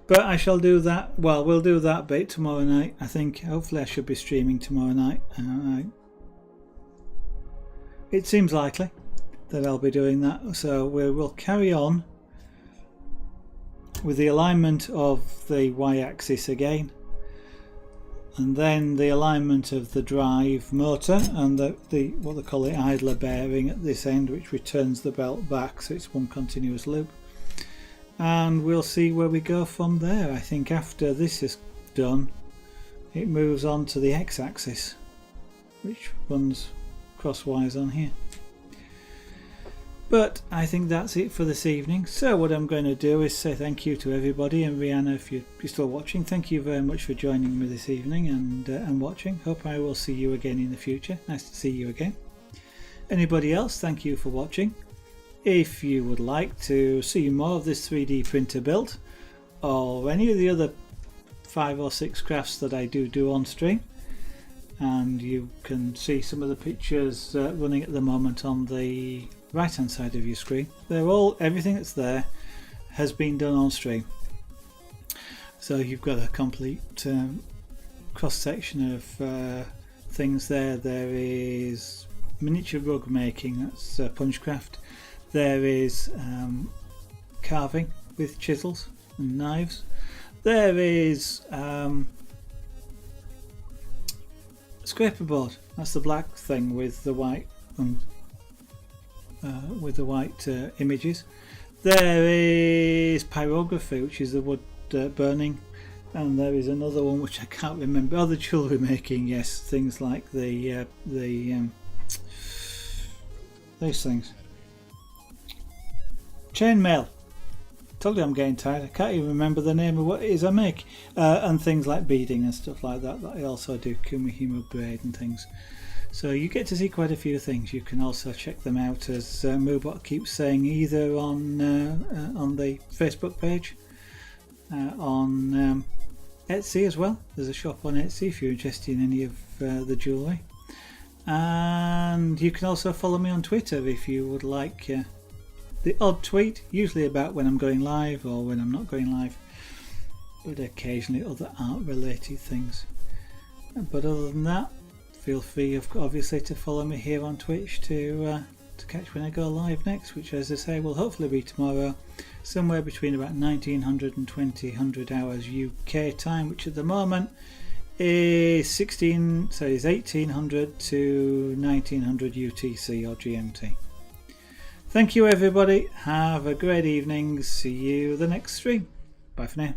But I shall do that. Well, we'll do that bit tomorrow night. I think hopefully I should be streaming tomorrow night. It seems likely that I'll be doing that, so we will carry on with the alignment of the y-axis again, and then the alignment of the drive motor and the what they call the idler bearing at this end, which returns the belt back, so it's one continuous loop. And we'll see where we go from there. I think after this is done, it moves on to the x-axis, which runs crosswise on here. But I think that's it for this evening. So what I'm going to do is say thank you to everybody, and Rihanna, if you're still watching, thank you very much for joining me this evening and watching. Hope I will see you again in the future. Nice to see you again. Anybody else, thank you for watching. If you would like to see more of this 3D printer build, or any of the other 5 or 6 crafts that I do on stream, and you can see some of the pictures running at the moment on the right hand side of your screen. Everything that's there has been done on stream, so you've got a complete cross section of things there. There is miniature rug making, that's punchcraft. There is carving with chisels and knives. There is scraper board, that's the black thing with the white images. There is pyrography, which is the wood burning, and there is another one which I can't remember. Oh, the jewellery making, yes, things like those things. Chainmail. Told you I'm getting tired. I can't even remember the name of what it is I make. And things like beading and stuff like that I also do. Kumihimo braid and things. So you get to see quite a few things. You can also check them out, as Moobot keeps saying, either on the Facebook page, on Etsy as well. There's a shop on Etsy if you're interested in any of the jewellery. And you can also follow me on Twitter if you would like the odd tweet, usually about when I'm going live or when I'm not going live, but occasionally other art related things. But other than that, feel free obviously to follow me here on Twitch to catch when I go live next, which, as I say, will hopefully be tomorrow, somewhere between about 1900 and 2000 hours UK time, which at the moment is 1800 to 1900 UTC or GMT. Thank you everybody, have a great evening, see you the next stream, bye for now.